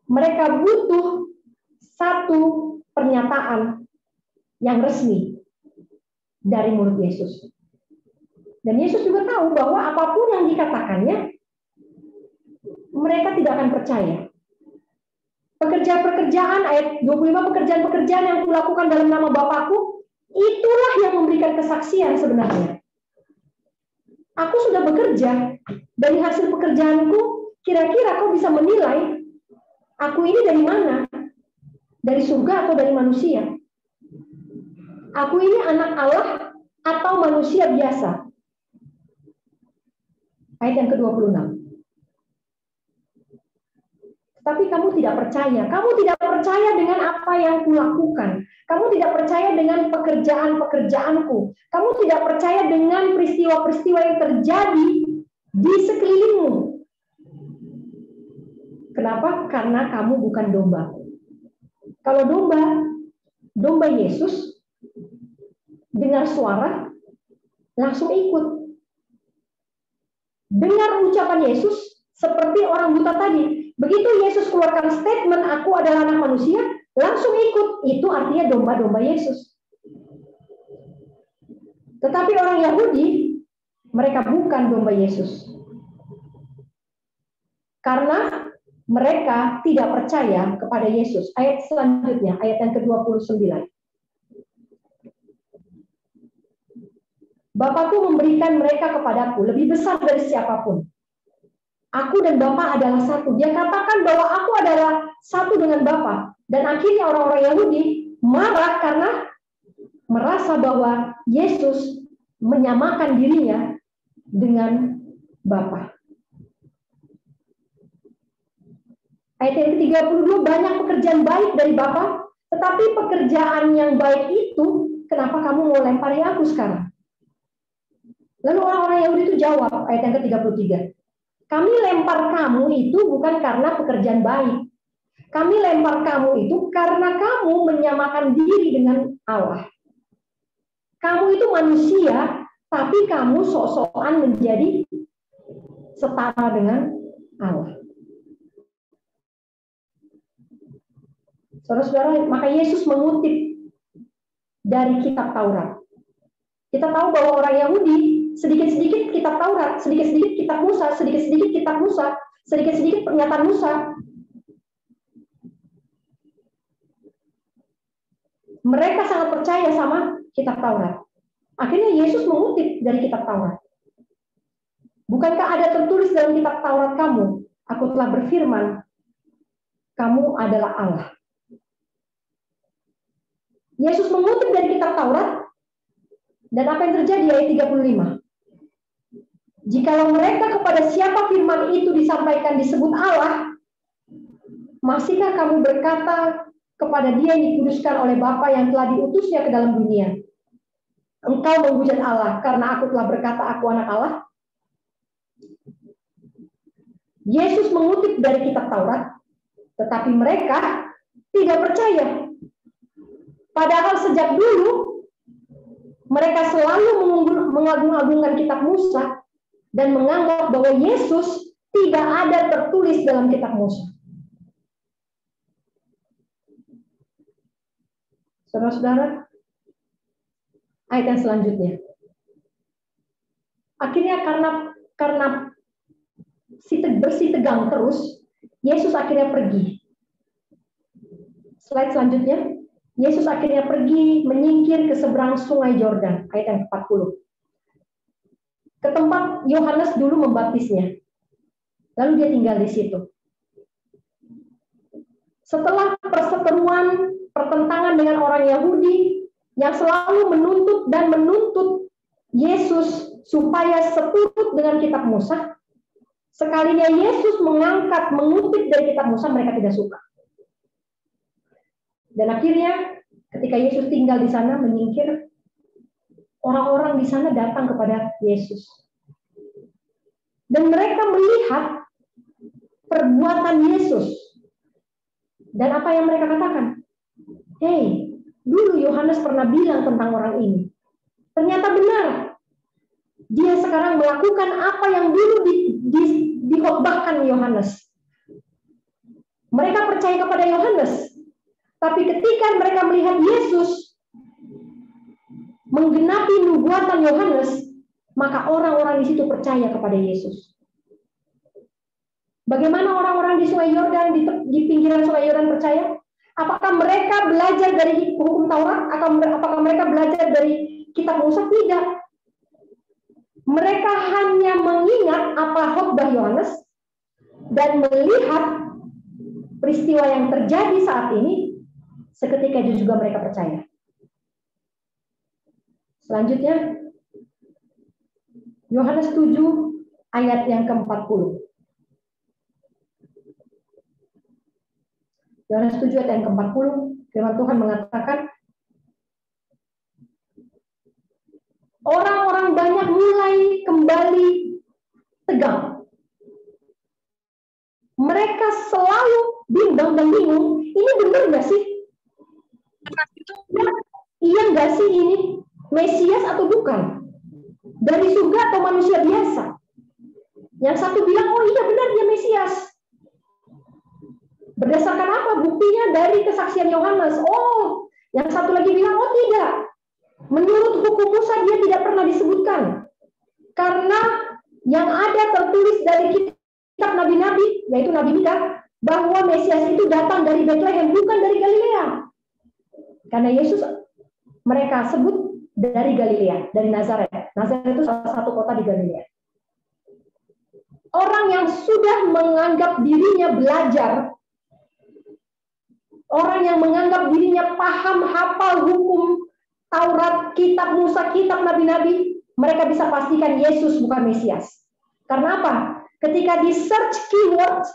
Mereka butuh satu pernyataan yang resmi dari mulut Yesus. Dan Yesus juga tahu bahwa apapun yang dikatakannya, mereka tidak akan percaya. Pekerjaan-pekerjaan, ayat 25, pekerjaan-pekerjaan yang kulakukan dalam nama Bapakku, itulah yang memberikan kesaksian sebenarnya. Aku sudah bekerja, dari hasil pekerjaanku, kira-kira kau bisa menilai, aku ini dari mana? Dari surga atau dari manusia? Aku ini anak Allah atau manusia biasa? Ayat yang ke-26. Tapi kamu tidak percaya. Kamu tidak percaya dengan apa yang kulakukan. Kamu tidak percaya dengan pekerjaan-pekerjaanku. Kamu tidak percaya dengan peristiwa-peristiwa yang terjadi di sekelilingmu. Kenapa? Karena kamu bukan domba. Kalau domba Yesus, dengar suara, langsung ikut. Dengar ucapan Yesus, seperti orang buta tadi. Begitu Yesus keluarkan statement, aku adalah anak manusia, langsung ikut. Itu artinya domba-domba Yesus. Tetapi orang Yahudi, mereka bukan domba Yesus. Karena mereka tidak percaya kepada Yesus. Ayat selanjutnya, ayat yang ke-29. Bapakku memberikan mereka kepadaku, lebih besar dari siapapun. Aku dan Bapa adalah satu. Dia katakan bahwa aku adalah satu dengan Bapa. Dan akhirnya orang-orang Yahudi marah karena merasa bahwa Yesus menyamakan dirinya dengan Bapa. Ayat yang ke-32, banyak pekerjaan baik dari Bapa, tetapi pekerjaan yang baik itu, kenapa kamu mau lempari aku sekarang? Lalu orang-orang Yahudi itu jawab, ayat yang ke-33. Kami lempar kamu itu bukan karena pekerjaan baik. Kami lempar kamu itu karena kamu menyamakan diri dengan Allah. Kamu itu manusia, tapi kamu sok-sokan menjadi setara dengan Allah. Saudara-saudara, maka Yesus mengutip dari kitab Taurat. Kita tahu bahwa orang Yahudi sedikit-sedikit kitab Taurat, sedikit-sedikit kitab Musa, sedikit-sedikit kitab Musa, sedikit-sedikit pernyataan Musa. Mereka sangat percaya sama kitab Taurat. Akhirnya Yesus mengutip dari kitab Taurat. Bukankah ada tertulis dalam kitab Taurat kamu, aku telah berfirman, kamu adalah Allah. Yesus mengutip dari kitab Taurat, dan apa yang terjadi ayat 35? Jikalau mereka kepada siapa firman itu disampaikan disebut Allah, masihkah kamu berkata kepada dia yang dikuduskan oleh Bapa yang telah diutusnya ke dalam dunia, engkau menghujat Allah karena aku telah berkata aku anak Allah? Yesus mengutip dari kitab Taurat, tetapi mereka tidak percaya. Padahal sejak dulu mereka selalu mengagung-agungkan kitab Musa dan menganggap bahwa Yesus tidak ada tertulis dalam kitab Musa. Saudara-saudara, ayat yang selanjutnya. Akhirnya karena bersih tegang terus, Yesus akhirnya pergi. Slide selanjutnya. Yesus akhirnya pergi menyingkir ke seberang sungai Yordan, ayat yang 40. Ke tempat Yohanes dulu membaptisnya. Lalu dia tinggal di situ. Setelah perseteruan, pertentangan dengan orang Yahudi yang selalu menuntut Yesus supaya seturut dengan kitab Musa, sekalinya Yesus mengutip dari kitab Musa, mereka tidak suka. Dan akhirnya ketika Yesus tinggal di sana menyingkir, orang-orang di sana datang kepada Yesus. Dan mereka melihat perbuatan Yesus. Dan apa yang mereka katakan? Hei, dulu Yohanes pernah bilang tentang orang ini. Ternyata benar. Dia sekarang melakukan apa yang dulu dikhotbahkan Yohanes. Mereka percaya kepada Yohanes. Tapi ketika mereka melihat Yesus menggenapi nubuatan Yohanes, maka orang-orang di situ percaya kepada Yesus. Bagaimana orang-orang di Sungai Yordan, di pinggiran Sungai Yordan percaya? Apakah mereka belajar dari hukum Taurat? Apakah mereka belajar dari kitab Musa? Tidak. Mereka hanya mengingat apa khotbah Yohanes dan melihat peristiwa yang terjadi saat ini. Seketika itu juga mereka percaya. Selanjutnya, Yohanes 7 ayat yang ke-40. Yohanes 7 ayat yang ke-40, firman Tuhan mengatakan, orang-orang banyak mulai kembali tegang. Mereka selalu bimbang dan bingung, ini benar nggak sih? Iya nggak sih ini Mesias atau bukan? Dari surga atau manusia biasa? Yang satu bilang, oh iya benar dia Mesias. Berdasarkan apa? Buktinya dari kesaksian Yohanes. Oh, yang satu lagi bilang, oh tidak. Menurut hukum Musa dia tidak pernah disebutkan. Karena yang ada tertulis dari kitab nabi-nabi, yaitu Nabi Mika, bahwa Mesias itu datang dari Bethlehem, bukan dari Galilea. Karena Yesus mereka sebut dari Galilea, dari Nazaret. Nazaret itu salah satu kota di Galilea. Orang yang sudah menganggap dirinya belajar, orang yang menganggap dirinya paham, hafal hukum Taurat, kitab Musa, kitab nabi-nabi, mereka bisa pastikan Yesus bukan Mesias. Karena apa? Ketika di search keywords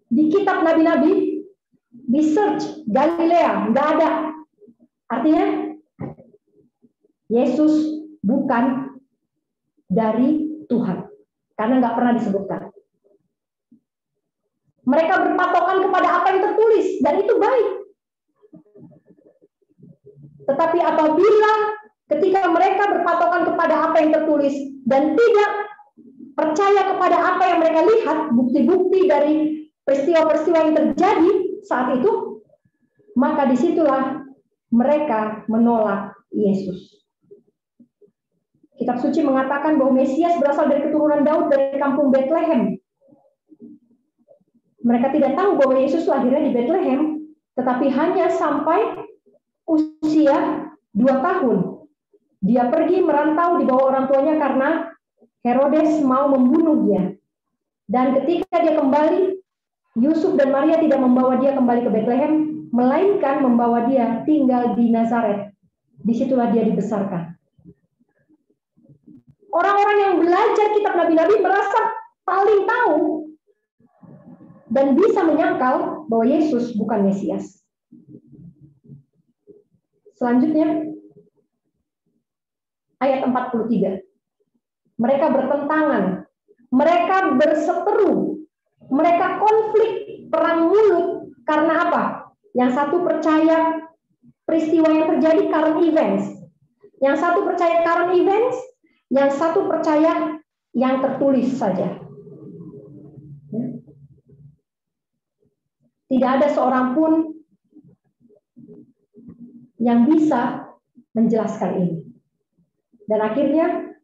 di kitab nabi-nabi, di search Galilea, nggak ada. Artinya Yesus bukan dari Tuhan, karena nggak pernah disebutkan. Mereka berpatokan kepada apa yang tertulis, dan itu baik. Tetapi apabila ketika mereka berpatokan kepada apa yang tertulis dan tidak percaya kepada apa yang mereka lihat, bukti-bukti dari peristiwa-peristiwa yang terjadi saat itu, maka disitulah mereka menolak Yesus. Kitab suci mengatakan bahwa Mesias berasal dari keturunan Daud dari kampung Bethlehem. Mereka tidak tahu bahwa Yesus lahirnya di Bethlehem, tetapi hanya sampai usia 2 tahun. Dia pergi merantau di bawah orang tuanya karena Herodes mau membunuh dia. Dan ketika dia kembali, Yusuf dan Maria tidak membawa dia kembali ke Bethlehem, melainkan membawa dia tinggal di Nazaret. Disitulah dia dibesarkan. Orang-orang yang belajar kitab nabi-nabi merasa paling tahu dan bisa menyangkal bahwa Yesus bukan Mesias. Selanjutnya, ayat 43. Mereka bertentangan, mereka berseteru, mereka konflik, perang mulut. Karena apa? Yang satu percaya peristiwa yang terjadi current events. Yang satu percaya current events, yang satu percaya yang tertulis saja. Tidak ada seorang pun yang bisa menjelaskan ini. Dan akhirnya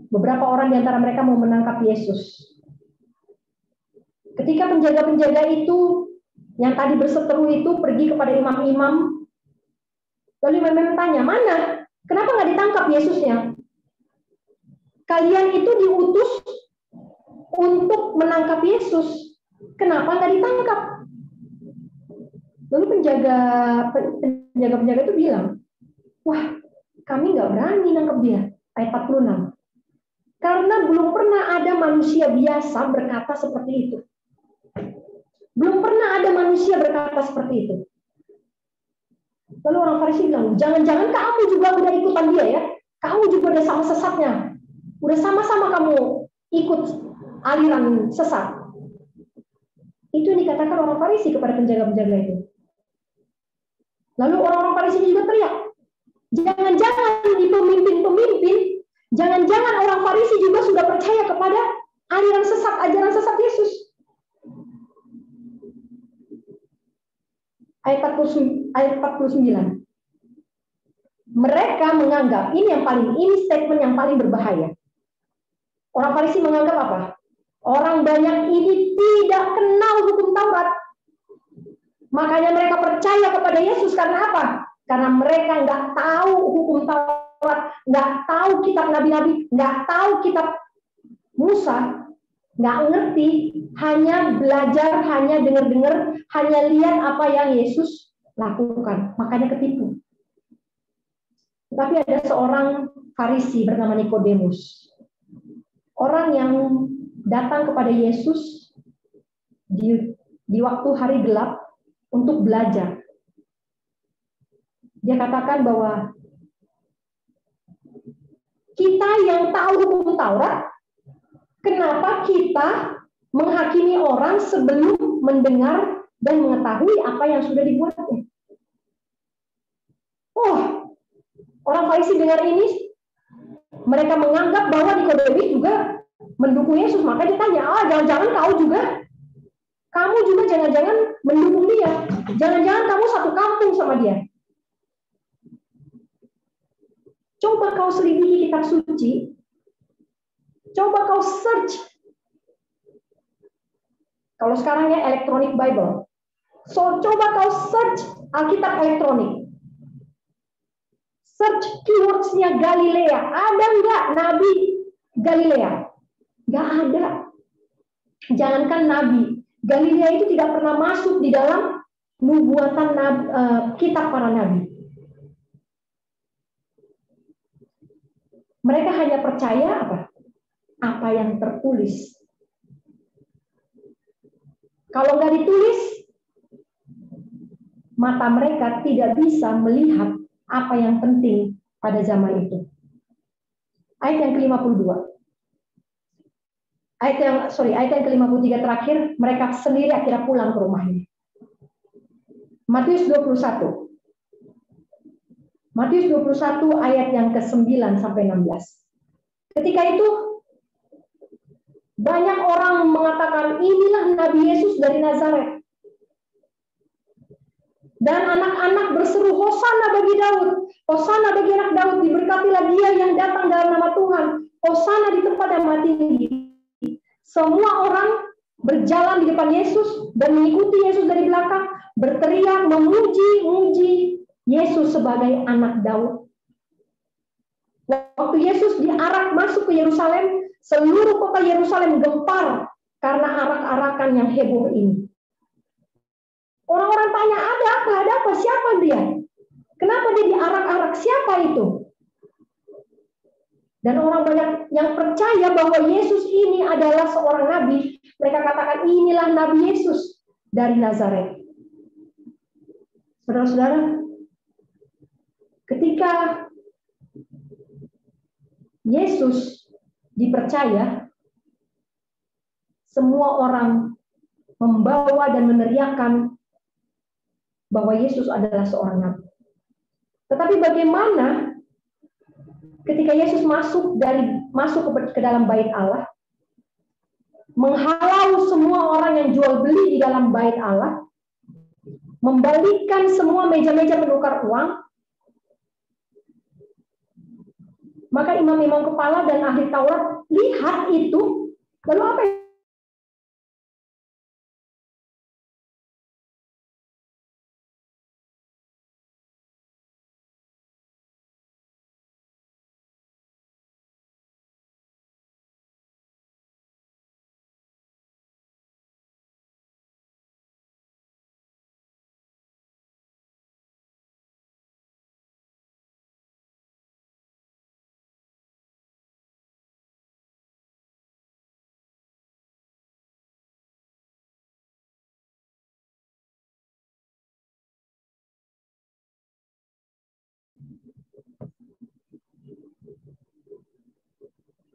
beberapa orang di antara mereka mau menangkap Yesus. Ketika penjaga-penjaga itu yang tadi berseteru itu pergi kepada imam-imam, lalu imam tanya, mana? Kenapa nggak ditangkap Yesusnya? Kalian itu diutus untuk menangkap Yesus. Kenapa nggak ditangkap? Lalu penjaga-penjaga itu bilang, wah, kami nggak berani nangkap dia. Ayat 46. Karena belum pernah ada manusia biasa berkata seperti itu. Belum pernah ada manusia berkata seperti itu. Lalu orang Farisi bilang, jangan-jangan kamu juga udah ikutan dia ya? Kamu juga udah sama sesatnya. Udah sama-sama kamu ikut aliran sesat. Itu yang dikatakan orang Farisi kepada penjaga-penjaga itu. Lalu orang-orang Farisi juga teriak, jangan-jangan di pemimpin-pemimpin, jangan-jangan orang Farisi juga sudah percaya kepada aliran sesat, ajaran sesat Yesus. Ayat 49. Mereka menganggap, ini statement yang paling berbahaya. Orang Farisi menganggap apa? Orang banyak ini tidak kenal hukum Taurat. Makanya mereka percaya kepada Yesus karena apa? Karena mereka nggak tahu hukum Taurat, nggak tahu kitab nabi-nabi, nggak tahu kitab Musa, nggak ngerti, hanya belajar, hanya dengar-dengar, hanya lihat apa yang Yesus lakukan. Makanya ketipu. Tapi ada seorang Farisi bernama Nikodemus. Orang yang datang kepada Yesus di waktu hari gelap untuk belajar. Dia katakan bahwa kita yang tahu hukum Taurat, kenapa kita menghakimi orang sebelum mendengar dan mengetahui apa yang sudah dibuatnya? Oh, orang Farisi dengar ini, mereka menganggap bahwa Nikodemus juga mendukung Yesus. Maka dia tanya, jangan-jangan kamu juga jangan-jangan mendukung dia. Jangan-jangan kamu satu kampung sama dia. Coba kau selidiki kitab suci. Coba kau search. Kalau sekarang ya electronic Bible. So coba kau search Alkitab elektronik. Search keywords-nya Galilea. Ada nggak Nabi Galilea? Nggak ada. Jangankan Nabi. Galilea itu tidak pernah masuk di dalam nubuatan kitab para nabi. Mereka hanya percaya apa? Apa yang tertulis. Kalau nggak ditulis, mata mereka tidak bisa melihat apa yang penting pada zaman itu. Ayat yang ke-52. Ayat yang ke-53 terakhir, mereka sendiri akhirnya pulang ke rumahnya. Matius 21. Matius 21 ayat yang ke-9 sampai 16. Ketika itu banyak orang mengatakan inilah Nabi Yesus dari Nazaret. Dan anak-anak berseru, Hosana bagi Daud, Hosana bagi anak Daud, diberkatilah dia yang datang dalam nama Tuhan, Hosana di tempat yang maha tinggi. Semua orang berjalan di depan Yesus dan mengikuti Yesus dari belakang, berteriak memuji Yesus sebagai anak Daud. Waktu Yesus diarak masuk ke Yerusalem, seluruh kota Yerusalem gempar karena arak-arakan yang heboh ini. Orang-orang tanya, ada apa, siapa dia? Kenapa dia diarak-arak, siapa itu? Dan orang banyak yang percaya bahwa Yesus ini adalah seorang nabi. Mereka katakan, inilah Nabi Yesus dari Nazaret. Saudara-saudara, ketika Yesus dipercaya, semua orang membawa dan meneriakkan bahwa Yesus adalah seorang nabi. Tetapi bagaimana ketika Yesus masuk ke dalam bait Allah, menghalau semua orang yang jual beli di dalam bait Allah, membalikkan semua meja-meja penukar uang, maka imam-imam kepala dan ahli Taurat lihat itu, lalu apa yang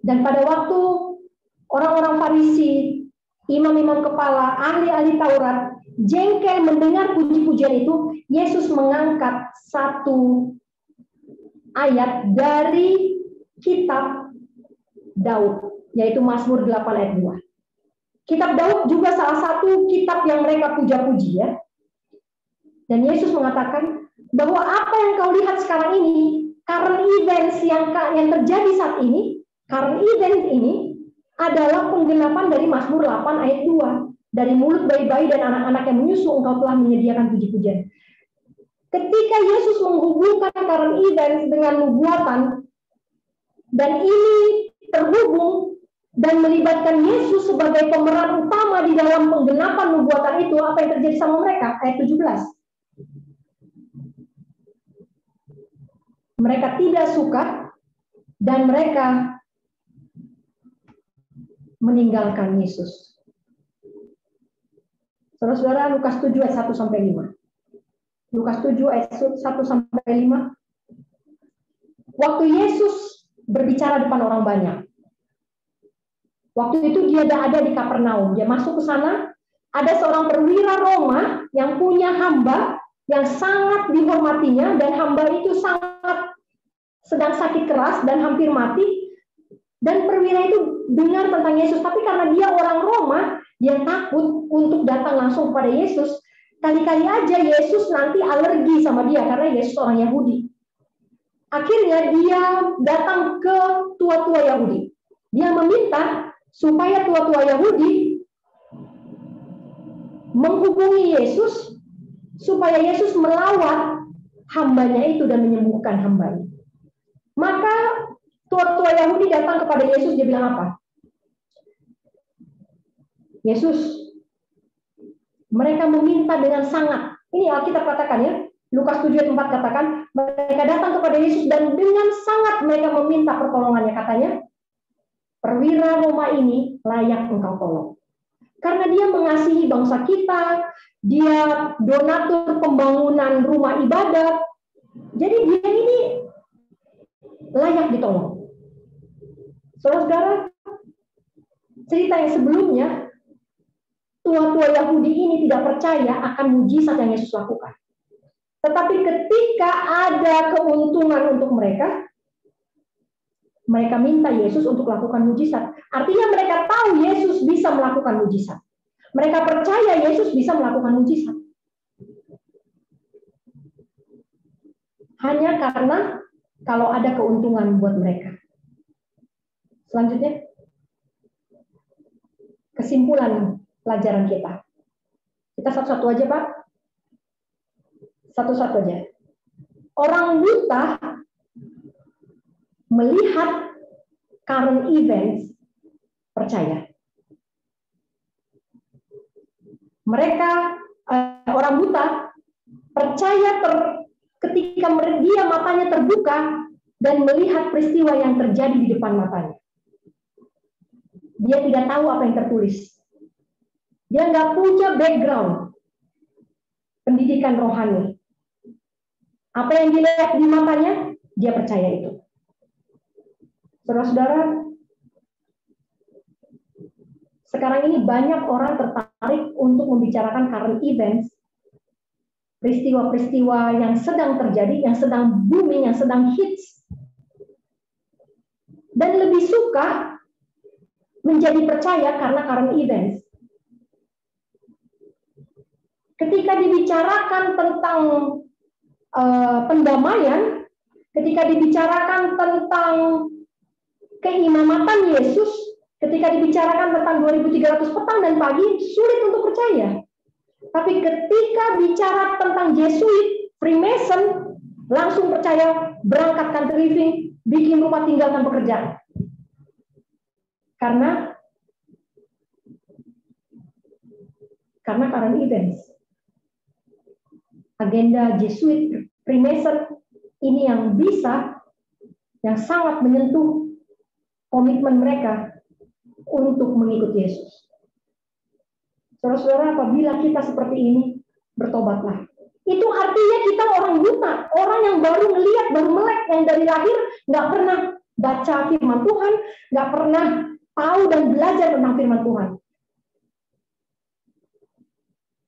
dan pada waktu orang-orang Farisi, imam-imam kepala, ahli-ahli Taurat jengkel mendengar puji-pujian itu, Yesus mengangkat satu ayat dari kitab Daud, yaitu Mazmur 8 ayat 2. Kitab Daud juga salah satu kitab yang mereka puja-puji, ya. Dan Yesus mengatakan bahwa apa yang kau lihat sekarang ini, current events yang terjadi saat ini, current event ini adalah penggenapan dari Mazmur 8 ayat 2. Dari mulut bayi-bayi dan anak-anak yang menyusu, engkau telah menyediakan puji-pujian. Ketika Yesus menghubungkan current event dengan nubuatan, dan ini terhubung dan melibatkan Yesus sebagai pemeran utama di dalam penggenapan nubuatan itu, apa yang terjadi sama mereka? Ayat 17. Mereka tidak suka dan mereka meninggalkan Yesus. Saudara-saudara, Lukas 7 ayat 1 sampai 5. Lukas 7 ayat 1 sampai 5. Waktu Yesus berbicara depan orang banyak. Waktu itu dia ada di Kapernaum. Dia masuk ke sana, ada seorang perwira Roma yang punya hamba yang sangat dihormatinya, dan hamba itu sangat sedang sakit keras dan hampir mati. Dan perwira itu dengar tentang Yesus, tapi karena dia orang Roma, dia takut untuk datang langsung kepada Yesus. Kali-kali aja Yesus nanti alergi sama dia, karena Yesus orang Yahudi. Akhirnya dia datang ke tua-tua Yahudi. Dia meminta supaya tua-tua Yahudi menghubungi Yesus, supaya Yesus melawat hambanya itu dan menyembuhkan hambanya. Maka tua-tua Yahudi datang kepada Yesus, dia bilang apa? Yesus, mereka meminta dengan sangat. Ini Alkitab katakan, ya, Lukas 7 ayat 4 katakan, mereka datang kepada Yesus dan dengan sangat mereka meminta pertolongannya. Katanya, perwira Roma ini layak engkau tolong. Karena dia mengasihi bangsa kita, dia donatur pembangunan rumah ibadat. Jadi dia ini layak ditolong. Saudara-saudara, cerita yang sebelumnya, tua-tua Yahudi ini tidak percaya akan mujizat yang Yesus lakukan. Tetapi ketika ada keuntungan untuk mereka, mereka minta Yesus untuk melakukan mujizat. Artinya mereka tahu Yesus bisa melakukan mujizat. Mereka percaya Yesus bisa melakukan mujizat. Hanya karena kalau ada keuntungan buat mereka. Selanjutnya, kesimpulan pelajaran kita. Kita satu-satu aja, Pak. Satu-satu aja. Orang buta melihat current events percaya. Mereka orang buta percaya ketika dia matanya terbuka dan melihat peristiwa yang terjadi di depan matanya. Dia tidak tahu apa yang tertulis. Dia nggak punya background pendidikan rohani. Apa yang dilihat di matanya, dia percaya itu. Saudara-saudara, sekarang ini banyak orang tertarik untuk membicarakan current events, peristiwa-peristiwa yang sedang terjadi, yang sedang booming, yang sedang hits, dan lebih suka menjadi percaya karena current events. Ketika dibicarakan tentang pendamaian, ketika dibicarakan tentang keimamatan Yesus, ketika dibicarakan tentang 2300 petang dan pagi, sulit untuk percaya. Tapi ketika bicara tentang Jesuit, Freemason, langsung percaya, berangkat country living, bikin rumah, tinggalkan pekerjaan. Karena current events. Agenda Jesuit, Freemason, ini yang bisa, yang sangat menyentuh komitmen mereka untuk mengikut Yesus. Saudara-saudara, apabila kita seperti ini, bertobatlah. Itu artinya kita orang buta, orang yang baru melihat, baru melek, yang dari lahir nggak pernah baca firman Tuhan, nggak pernah tahu dan belajar tentang firman Tuhan.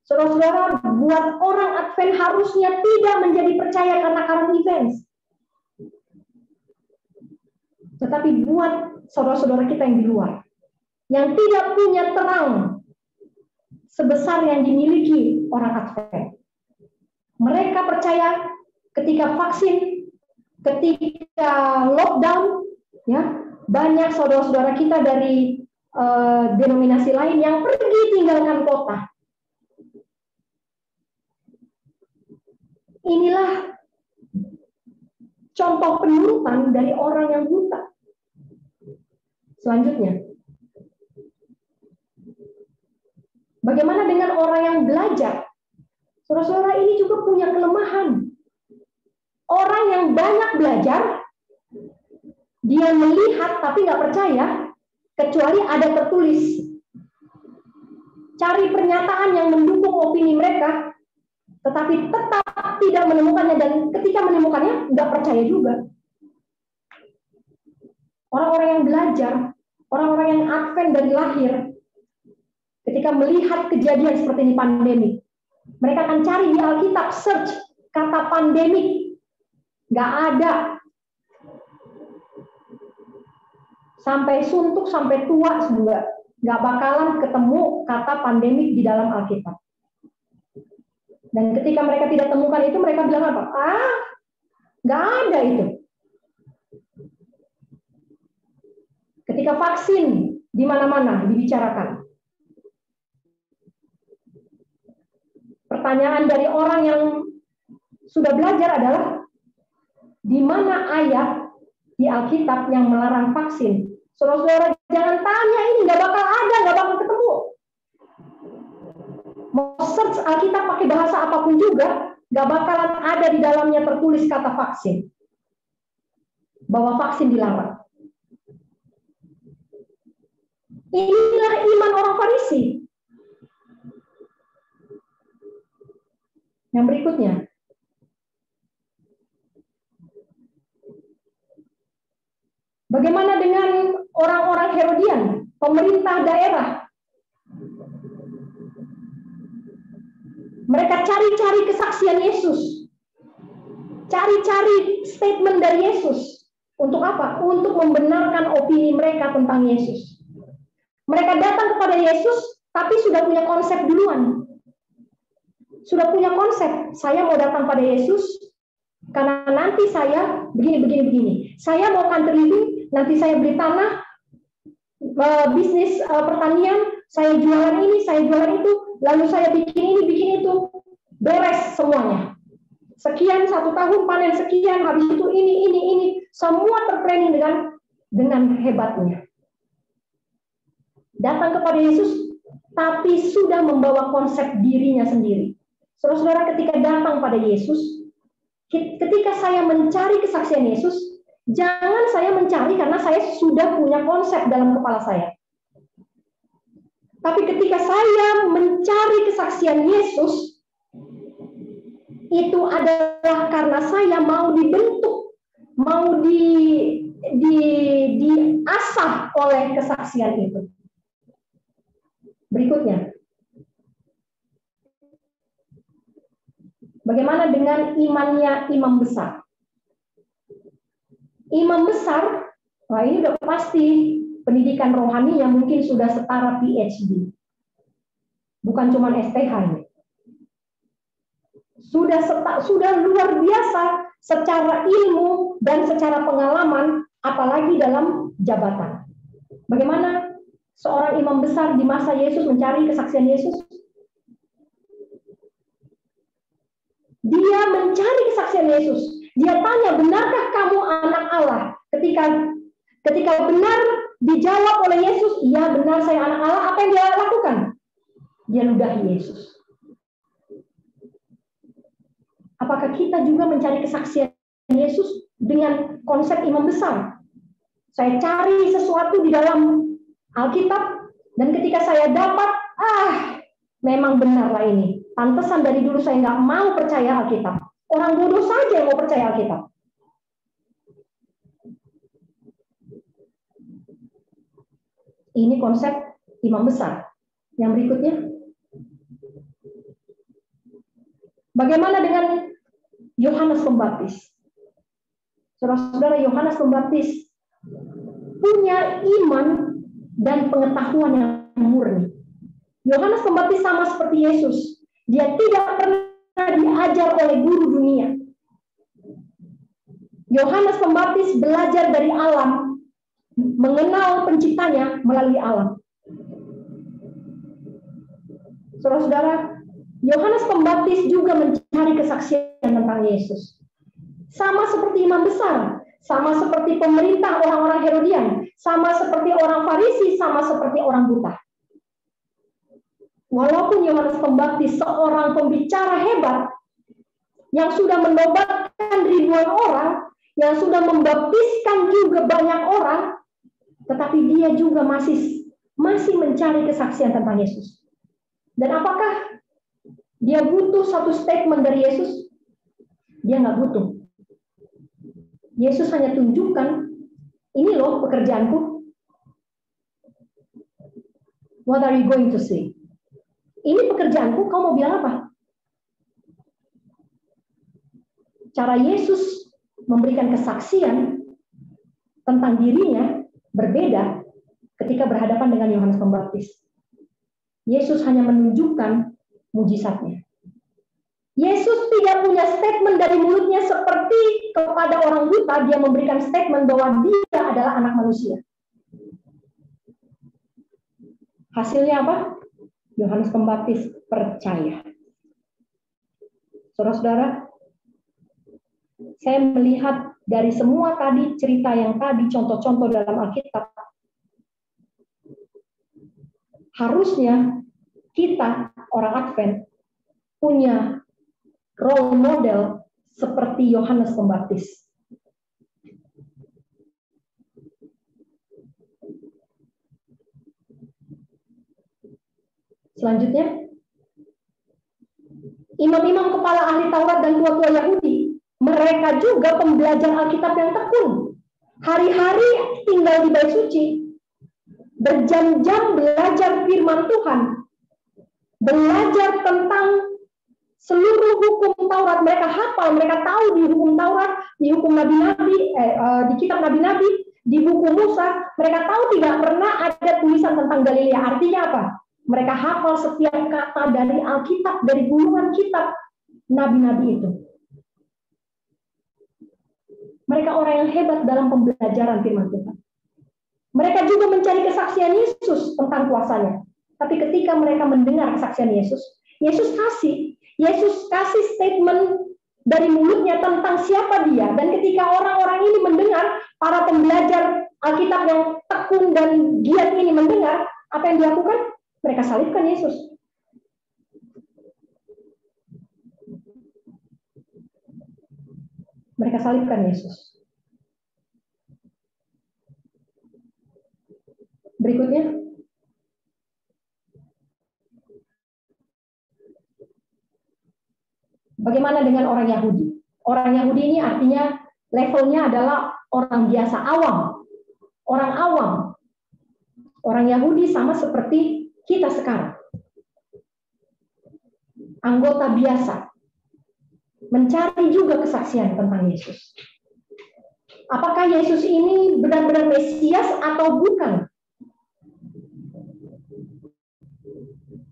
Saudara-saudara, buat orang Advent harusnya tidak menjadi percaya karena current events. Tetapi buat saudara-saudara kita yang di luar, yang tidak punya terang sebesar yang dimiliki orang Advent. Mereka percaya ketika vaksin, ketika lockdown, ya banyak saudara-saudara kita dari denominasi lain yang pergi tinggalkan kota. Inilah contoh penurutan dari orang yang buta. Selanjutnya, bagaimana dengan orang yang belajar? Saudara-saudara, ini juga punya kelemahan. Orang yang banyak belajar, dia melihat tapi nggak percaya, kecuali ada tertulis. Cari pernyataan yang mendukung opini mereka, tetapi tetap tidak menemukannya, dan ketika menemukannya nggak percaya juga. Orang-orang yang belajar, orang-orang yang Advent dari lahir, ketika melihat kejadian seperti ini pandemi, mereka akan cari di Alkitab, search kata pandemik, nggak ada. Sampai suntuk, sampai tua juga, nggak bakalan ketemu kata pandemik di dalam Alkitab. Dan ketika mereka tidak temukan itu, mereka bilang apa? Nggak ada itu. Ketika vaksin di mana-mana dibicarakan. Pertanyaan dari orang yang sudah belajar adalah, di mana ayat di Alkitab yang melarang vaksin? Saudara-saudara, jangan tanya ini, nggak bakal ada, nggak bakal ketemu. Mau search Alkitab pakai bahasa apapun juga, nggak bakalan ada di dalamnya tertulis kata vaksin. Bahwa vaksin dilarang. Inilah iman orang Farisi. Yang berikutnya. Bagaimana dengan orang-orang Herodian, pemerintah daerah? Mereka cari-cari kesaksian Yesus. Cari-cari statement dari Yesus. Untuk apa? Untuk membenarkan opini mereka tentang Yesus. Mereka datang kepada Yesus, tapi sudah punya konsep duluan. Sudah punya konsep, saya mau datang pada Yesus, karena nanti saya begini. Saya mau country living, nanti saya beli tanah, bisnis pertanian, saya jualan ini, saya jualan itu, lalu saya bikin ini, bikin itu, beres semuanya. Sekian 1 tahun panen sekian, habis itu ini, semua terplanning dengan hebatnya. Datang kepada Yesus, tapi sudah membawa konsep dirinya sendiri. Saudara-saudara, ketika datang pada Yesus, ketika saya mencari kesaksian Yesus, jangan saya mencari karena saya sudah punya konsep dalam kepala saya. Tapi ketika saya mencari kesaksian Yesus, itu adalah karena saya mau dibentuk, mau diasah oleh kesaksian itu. Berikutnya, bagaimana dengan imannya imam besar? Imam besar, wah ini udah pasti pendidikan rohani yang mungkin sudah setara PhD. Bukan cuma STH ini. Sudah luar biasa secara ilmu dan secara pengalaman, apalagi dalam jabatan. Bagaimana seorang imam besar di masa Yesus mencari kesaksian Yesus? Dia mencari kesaksian Yesus. Dia tanya, benarkah kamu anak Allah? Ketika benar dijawab oleh Yesus, iya benar saya anak Allah, apa yang dia lakukan? Dia ludahi Yesus. Apakah kita juga mencari kesaksian Yesus dengan konsep imam besar? Saya cari sesuatu di dalam Alkitab, dan ketika saya dapat, memang benarlah ini. Pantesan dari dulu saya nggak mau percaya Alkitab. Orang bodoh saja yang mau percaya Alkitab. Ini konsep imam besar. Yang berikutnya, bagaimana dengan Yohanes Pembaptis? Saudara-saudara, Yohanes Pembaptis punya iman dan pengetahuan yang murni. Yohanes Pembaptis sama seperti Yesus. Dia tidak pernah diajar oleh guru dunia. Yohanes Pembaptis belajar dari alam, mengenal penciptanya melalui alam. Saudara-saudara, Yohanes Pembaptis juga mencari kesaksian tentang Yesus. Sama seperti imam besar, sama seperti pemerintah orang-orang Herodian, sama seperti orang Farisi, sama seperti orang buta. Walaupun Yohanes Pembaptis seorang pembicara hebat yang sudah menobatkan ribuan orang, yang sudah membaptiskan juga banyak orang, tetapi dia juga masih mencari kesaksian tentang Yesus. Dan apakah dia butuh satu statement dari Yesus? Dia nggak butuh. Yesus hanya tunjukkan, ini loh pekerjaanku. What are you going to say? Ini pekerjaanku, kau mau bilang apa? Cara Yesus memberikan kesaksian tentang dirinya berbeda ketika berhadapan dengan Yohanes Pembaptis. Yesus hanya menunjukkan mujizatnya. Yesus tidak punya statement dari mulutnya seperti kepada orang buta, dia memberikan statement bahwa dia adalah anak manusia. Hasilnya apa? Yohanes Pembaptis percaya. Saudara-saudara, saya melihat dari semua tadi cerita yang tadi, contoh-contoh dalam Alkitab, harusnya kita, orang Advent, punya role model seperti Yohanes Pembaptis. Selanjutnya, imam-imam kepala ahli Taurat dan tua-tua Yahudi, mereka juga pembelajar Alkitab yang tekun. Hari-hari tinggal di bait suci, berjam-jam belajar firman Tuhan, belajar tentang seluruh hukum Taurat. Mereka hafal, mereka tahu di hukum Taurat, di hukum Nabi-Nabi, di kitab Nabi-Nabi, di buku Musa. Mereka tahu tidak pernah ada tulisan tentang Galilea. Artinya apa? Mereka hafal setiap kata dari Alkitab, dari gulungan kitab Nabi-Nabi itu. Mereka orang yang hebat dalam pembelajaran firman Tuhan. Mereka juga mencari kesaksian Yesus tentang kuasanya. Tapi ketika mereka mendengar kesaksian Yesus, Yesus kasih statement dari mulutnya tentang siapa dia. Dan ketika orang-orang ini mendengar, para pembelajar Alkitab yang tekun dan giat ini mendengar, apa yang dilakukan? Mereka salibkan Yesus. Mereka salibkan Yesus. Berikutnya. Bagaimana dengan orang Yahudi? Orang Yahudi ini artinya levelnya adalah orang biasa, awam. Orang awam. Orang Yahudi sama seperti kita sekarang. Anggota biasa. Mencari juga kesaksian tentang Yesus. Apakah Yesus ini benar-benar Mesias atau bukan?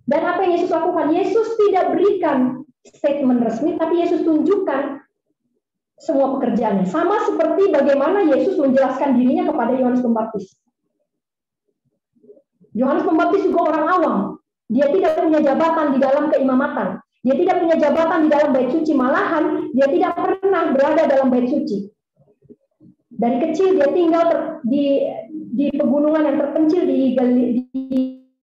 Dan apa yang Yesus lakukan? Yesus tidak berikan statement resmi, tapi Yesus tunjukkan semua pekerjaannya. Sama seperti bagaimana Yesus menjelaskan dirinya kepada Yohanes Pembaptis. Yohanes Pembaptis juga orang awam. Dia tidak punya jabatan di dalam keimamatan. Dia tidak punya jabatan di dalam bait suci. Malahan, dia tidak pernah berada dalam bait suci. Dari kecil dia tinggal di pegunungan yang terpencil di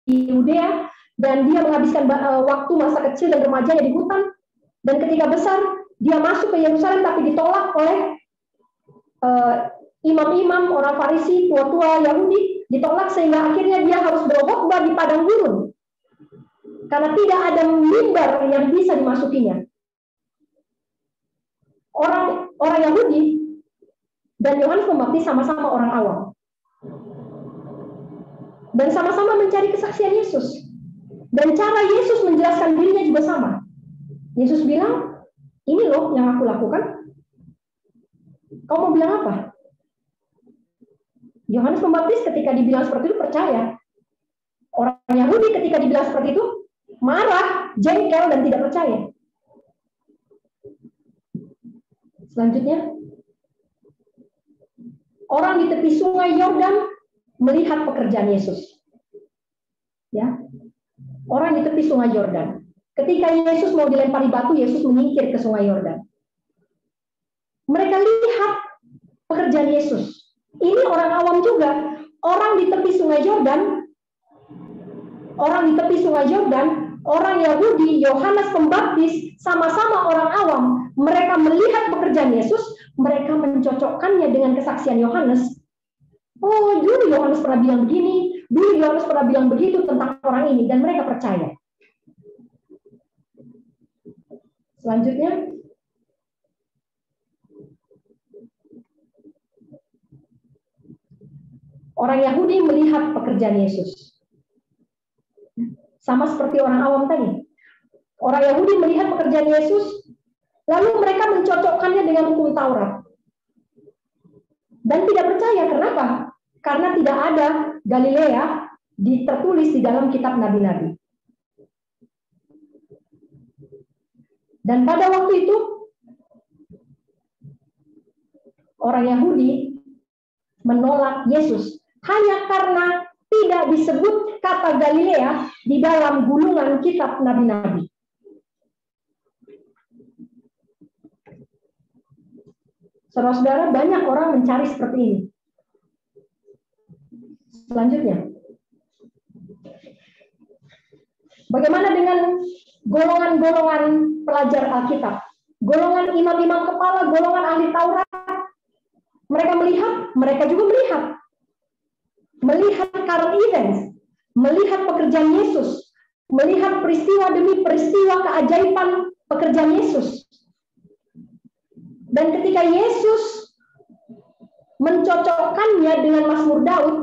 Yudea, dan dia menghabiskan waktu masa kecil dan remajanya di hutan. Dan ketika besar, dia masuk ke Yerusalem tapi ditolak oleh imam-imam, orang Farisi, tua-tua Yahudi, ditolak sehingga akhirnya dia harus berkhotbah di padang gurun. Karena tidak ada mimbar yang bisa dimasukinya. Orang Yahudi dan Yohanes Pembaptis sama-sama orang awam. Dan sama-sama mencari kesaksian Yesus. Dan cara Yesus menjelaskan dirinya juga sama. Yesus bilang, ini loh yang aku lakukan. Kau mau bilang apa? Yohanes Pembaptis ketika dibilang seperti itu percaya. Orang Yahudi ketika dibilang seperti itu marah, jengkel, dan tidak percaya. Selanjutnya, orang di tepi sungai Yordan melihat pekerjaan Yesus. Ya, orang di tepi sungai Yordan. Ketika Yesus mau dilempari batu, Yesus menyingkir ke sungai Yordan. Mereka lihat pekerjaan Yesus. Ini orang awam juga. Orang di tepi sungai Yordan, orang Yahudi, Yohanes Pembaptis, sama-sama orang awam. Mereka melihat pekerjaan Yesus, mereka mencocokkannya dengan kesaksian Yohanes. Oh, dulu Yohanes pernah bilang begini, dulu Yohanes pernah bilang begitu tentang orang ini, dan mereka percaya. Selanjutnya, orang Yahudi melihat pekerjaan Yesus. Sama seperti orang awam tadi. Orang Yahudi melihat pekerjaan Yesus, lalu mereka mencocokkannya dengan hukum Taurat. Dan tidak percaya, kenapa? Karena tidak ada Galilea tertulis di dalam kitab nabi-nabi. Dan pada waktu itu, orang Yahudi menolak Yesus hanya karena tidak disebut kata Galilea di dalam gulungan kitab nabi-nabi. Saudara-saudara, banyak orang mencari seperti ini. Selanjutnya, bagaimana dengan golongan-golongan pelajar Alkitab? Golongan imam-imam kepala, golongan ahli Taurat. Mereka melihat, mereka juga melihat. Melihat current events, melihat pekerjaan Yesus, melihat peristiwa demi peristiwa keajaiban pekerjaan Yesus. Dan ketika Yesus mencocokkannya dengan Mazmur Daud,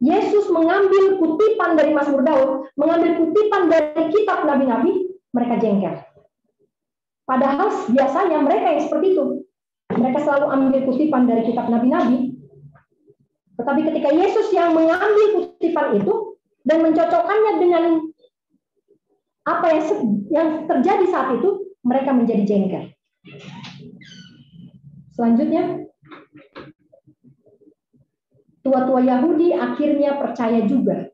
Yesus mengambil kutipan dari Mazmur Daud, mengambil kutipan dari kitab nabi-nabi, mereka jengkel. Padahal biasanya mereka yang seperti itu. Mereka selalu ambil kutipan dari kitab nabi-nabi. Tetapi ketika Yesus yang mengambil kutipan itu dan mencocokkannya dengan apa yang terjadi saat itu, mereka menjadi jengkel. Selanjutnya, tua-tua Yahudi akhirnya percaya juga.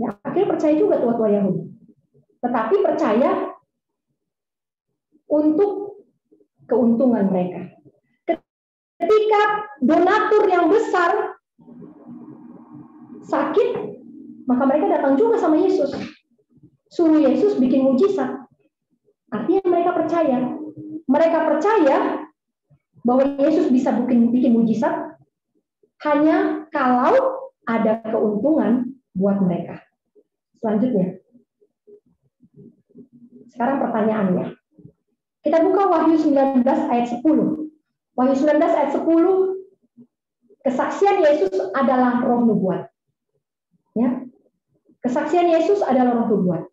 Ya, akhirnya percaya juga tua-tua Yahudi. Tetapi percaya untuk keuntungan mereka. Ketika donatur yang besar sakit, maka mereka datang juga sama Yesus. Suruh Yesus bikin mujizat. Artinya mereka percaya. Mereka percaya bahwa Yesus bisa bikin mujizat hanya kalau ada keuntungan buat mereka. Selanjutnya. Sekarang pertanyaannya. Kita buka Wahyu 19 ayat 10. Wahyu 19 ayat 10, kesaksian Yesus adalah roh nubuat. Ya. Kesaksian Yesus adalah roh nubuat.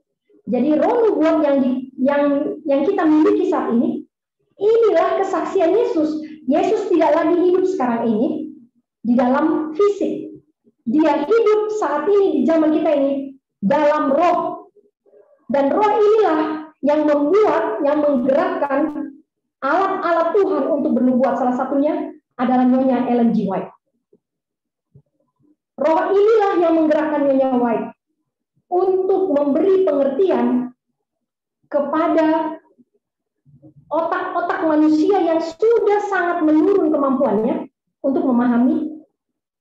Jadi roh nubuat yang kita miliki saat ini, inilah kesaksian Yesus. Yesus tidak lagi hidup sekarang ini di dalam fisik. Dia hidup saat ini di zaman kita ini dalam roh. Dan roh inilah yang membuat, yang menggerakkan alat-alat Tuhan untuk bernubuat. Salah satunya adalah Nyonya Ellen G. White. Roh inilah yang menggerakkan Nyonya White untuk memberi pengertian kepada otak-otak manusia yang sudah sangat menurun kemampuannya untuk memahami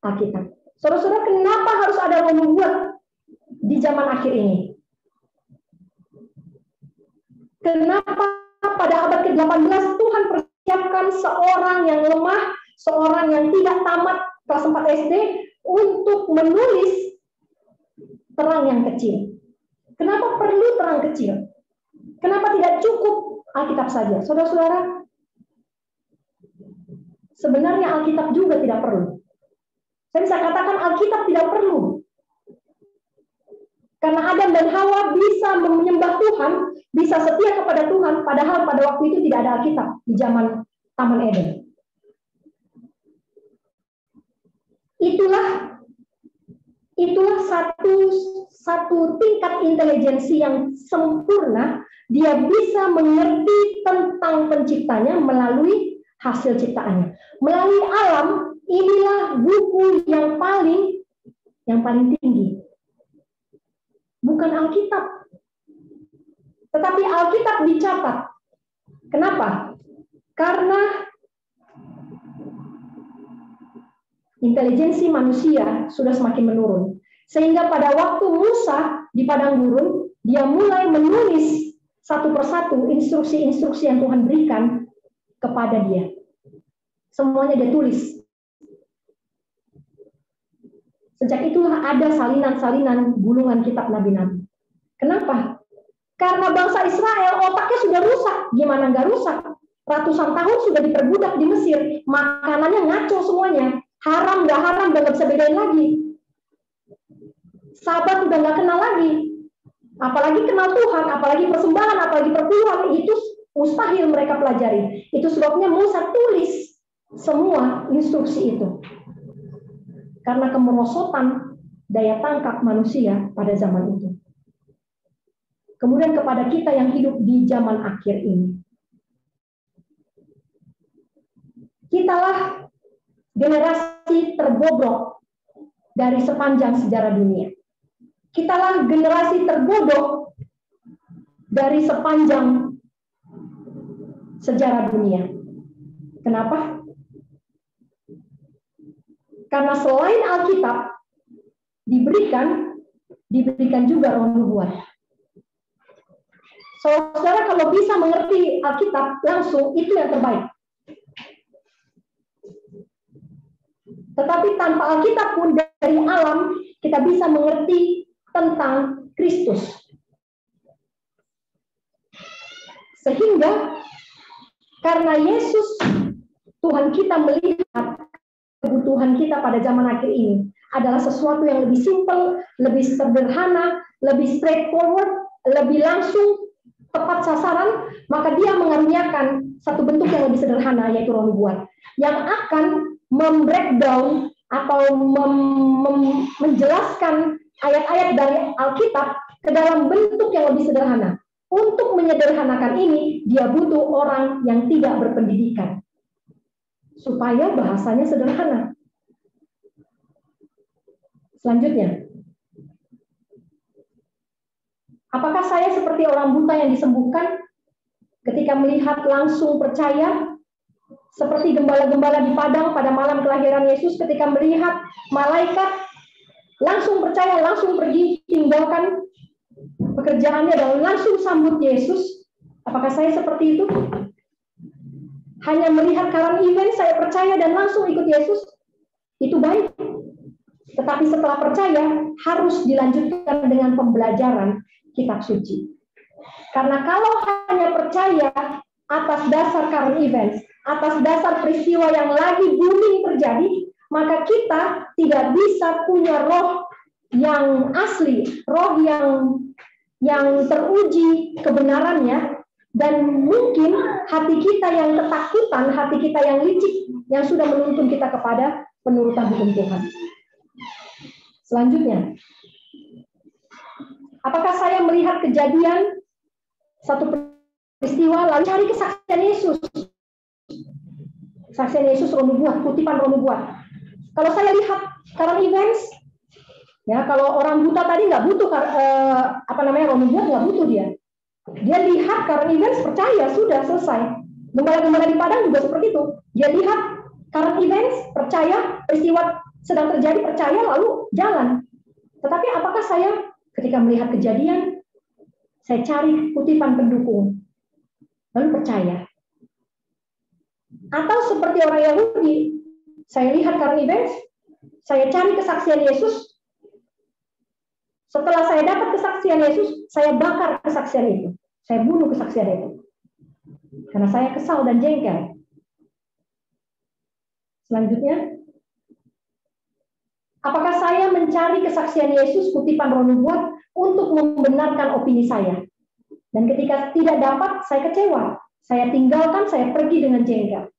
Alkitab. Saudara-saudara, kenapa harus ada roh nubuat di zaman akhir ini? Kenapa pada abad ke-18 Tuhan persiapkan seorang yang lemah, seorang yang tidak tamat kelas 4 SD untuk menulis terang yang kecil? Kenapa perlu terang kecil? Kenapa tidak cukup Alkitab saja? Saudara-saudara, sebenarnya Alkitab juga tidak perlu. Saya bisa katakan Alkitab tidak perlu. Karena Adam dan Hawa bisa menyembah Tuhan, bisa setia kepada Tuhan, padahal pada waktu itu tidak ada Alkitab di zaman Taman Eden. Itulah satu tingkat intelijensi yang sempurna. Dia bisa mengerti tentang penciptanya melalui hasil ciptaannya. Melalui alam, inilah buku yang paling tinggi. Bukan Alkitab. Tetapi Alkitab dicatat. Kenapa? Karena intelijensi manusia sudah semakin menurun. Sehingga pada waktu Musa di padang gurun, dia mulai menulis satu persatu instruksi-instruksi yang Tuhan berikan kepada dia. Semuanya dia tulis. Sejak itulah ada salinan-salinan gulungan kitab nabi-nabi. Kenapa? Karena bangsa Israel otaknya sudah rusak. Gimana nggak rusak? Ratusan tahun sudah diperbudak di Mesir. Makanannya ngaco semuanya. Haram nggak haram udah nggak bisa bedain lagi. Sabat udah nggak kenal lagi. Apalagi kenal Tuhan, apalagi persembahan, apalagi perpuluhan. Itu mustahil mereka pelajari. Itu sebabnya Musa tulis semua instruksi itu. Karena kemerosotan daya tangkap manusia pada zaman itu. Kemudian kepada kita yang hidup di zaman akhir ini. Kitalah generasi terbobrok dari sepanjang sejarah dunia. Kitalah generasi terbodoh dari sepanjang sejarah dunia. Kenapa? Karena selain Alkitab diberikan juga roh nubuat. Saudara kalau bisa mengerti Alkitab langsung, itu yang terbaik. Tetapi tanpa Alkitab pun dari alam kita bisa mengerti tentang Kristus. Sehingga karena Yesus Tuhan kita melihat kebutuhan kita pada zaman akhir ini adalah sesuatu yang lebih simpel, lebih sederhana, lebih straightforward, lebih langsung, tepat sasaran, maka dia mengaruniakan satu bentuk yang lebih sederhana, yaitu roh nubuat, yang akan membreakdown atau menjelaskan ayat-ayat dari Alkitab ke dalam bentuk yang lebih sederhana. Untuk menyederhanakan ini, dia butuh orang yang tidak berpendidikan, supaya bahasanya sederhana. Selanjutnya, apakah saya seperti orang buta yang disembuhkan ketika melihat langsung percaya? Seperti gembala-gembala di padang pada malam kelahiran Yesus ketika melihat malaikat langsung percaya, langsung pergi, tinggalkan pekerjaannya dan langsung sambut Yesus? Apakah saya seperti itu? Hanya melihat current event, saya percaya dan langsung ikut Yesus? Itu baik. Tetapi setelah percaya, harus dilanjutkan dengan pembelajaran kitab suci. Karena kalau hanya percaya atas dasar current events, atas dasar peristiwa yang lagi booming terjadi, maka kita tidak bisa punya roh yang asli, roh yang teruji kebenarannya, dan mungkin hati kita yang ketakutan, hati kita yang licik, yang sudah menuntun kita kepada penurutan hukum Tuhan. Selanjutnya, apakah saya melihat kejadian satu peristiwa lalu cari kesaksian Yesus? Kesaksian Yesus roh nubuat, kutipan roh nubuat. Kalau saya lihat current events, ya kalau orang buta tadi nggak butuh roh nubuat, nggak butuh dia. Dia lihat current events, percaya, sudah selesai. Gembala-gembala di Padang juga seperti itu. Dia lihat current events, percaya, peristiwa sedang terjadi, percaya, lalu jalan. Tetapi apakah saya ketika melihat kejadian, saya cari kutipan pendukung, lalu percaya? Atau seperti orang Yahudi, saya lihat current events, saya cari kesaksian Yesus, setelah saya dapat kesaksian Yesus, saya bakar kesaksian itu. Saya bunuh kesaksian itu. Karena saya kesal dan jengkel. Selanjutnya, apakah saya mencari kesaksian Yesus, kutipan roh nubuat, untuk membenarkan opini saya? Dan ketika tidak dapat, saya kecewa. Saya tinggalkan, saya pergi dengan jengkel.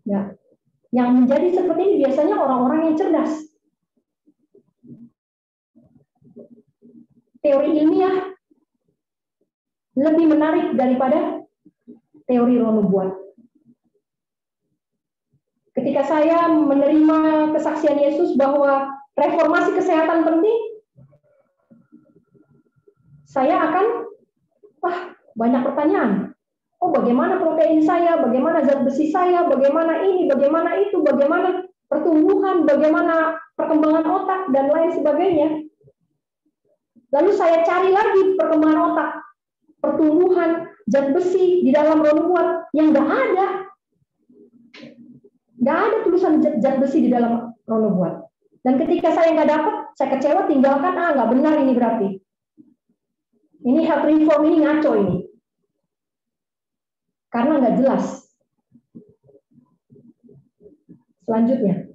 Ya. Yang menjadi seperti ini biasanya orang-orang yang cerdas. Teori ilmiah lebih menarik daripada teori roh nubuat. Ketika saya menerima kesaksian Yesus bahwa reformasi kesehatan penting, saya akan, banyak pertanyaan. Oh, bagaimana protein saya, bagaimana zat besi saya, bagaimana ini, bagaimana itu, bagaimana pertumbuhan, bagaimana perkembangan otak, dan lain sebagainya. Lalu saya cari lagi perkembangan otak, pertumbuhan, zat besi di dalam roh nubuat yang nggak ada. Nggak ada tulisan zat besi di dalam roh nubuat. Dan ketika saya nggak dapat, saya kecewa, tinggalkan, nggak benar ini berarti. Ini health reform, ini ngaco ini. Karena nggak jelas. Selanjutnya,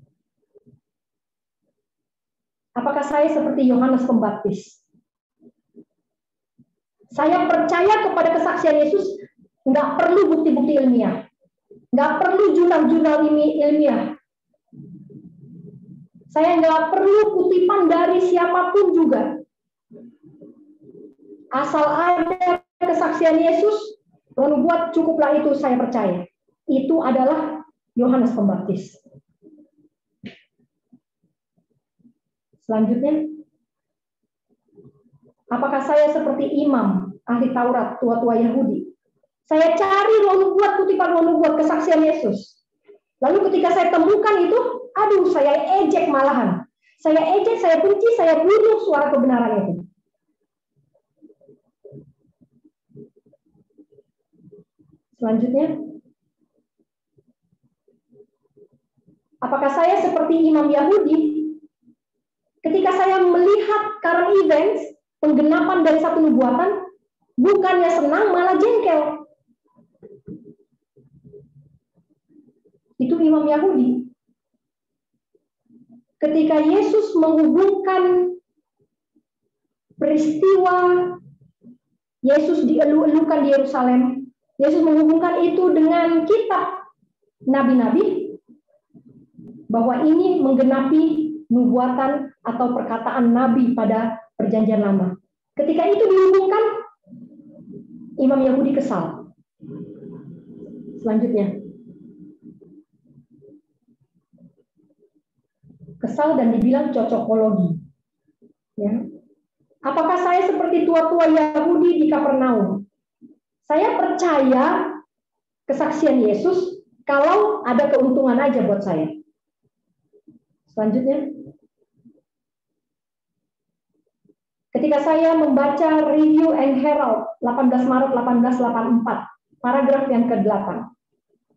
apakah saya seperti Yohanes Pembaptis? Saya percaya kepada kesaksian Yesus, nggak perlu bukti-bukti ilmiah, nggak perlu jurnal-jurnal ilmiah. Saya nggak perlu kutipan dari siapapun juga. Asal ada kesaksian Yesus, roh nubuat, cukuplah itu saya percaya. Itu adalah Yohanes Pembaptis. Selanjutnya, apakah saya seperti imam, ahli Taurat, tua-tua Yahudi? Saya cari roh nubuat, kutipan roh nubuat, kesaksian Yesus. Lalu ketika saya temukan itu, saya ejek malahan. Saya ejek, saya benci, saya bunuh suara kebenaran itu. Selanjutnya, apakah saya seperti imam Yahudi? Ketika saya melihat current events, penggenapan dari satu nubuatan, bukannya senang, malah jengkel. Itu imam Yahudi. Ketika Yesus menghubungkan peristiwa Yesus dielu-elukan di Yerusalem, Yesus menghubungkan itu dengan kitab nabi-nabi, bahwa ini menggenapi nubuatan atau perkataan nabi pada perjanjian lama. Ketika itu dihubungkan, imam Yahudi kesal. Selanjutnya, kesal dan dibilang cocokologi. Ya. Apakah saya seperti tua-tua Yahudi di Kapernaum? Saya percaya kesaksian Yesus kalau ada keuntungan aja buat saya. Selanjutnya, ketika saya membaca Review and Herald 18 Maret 1884, paragraf yang ke-8,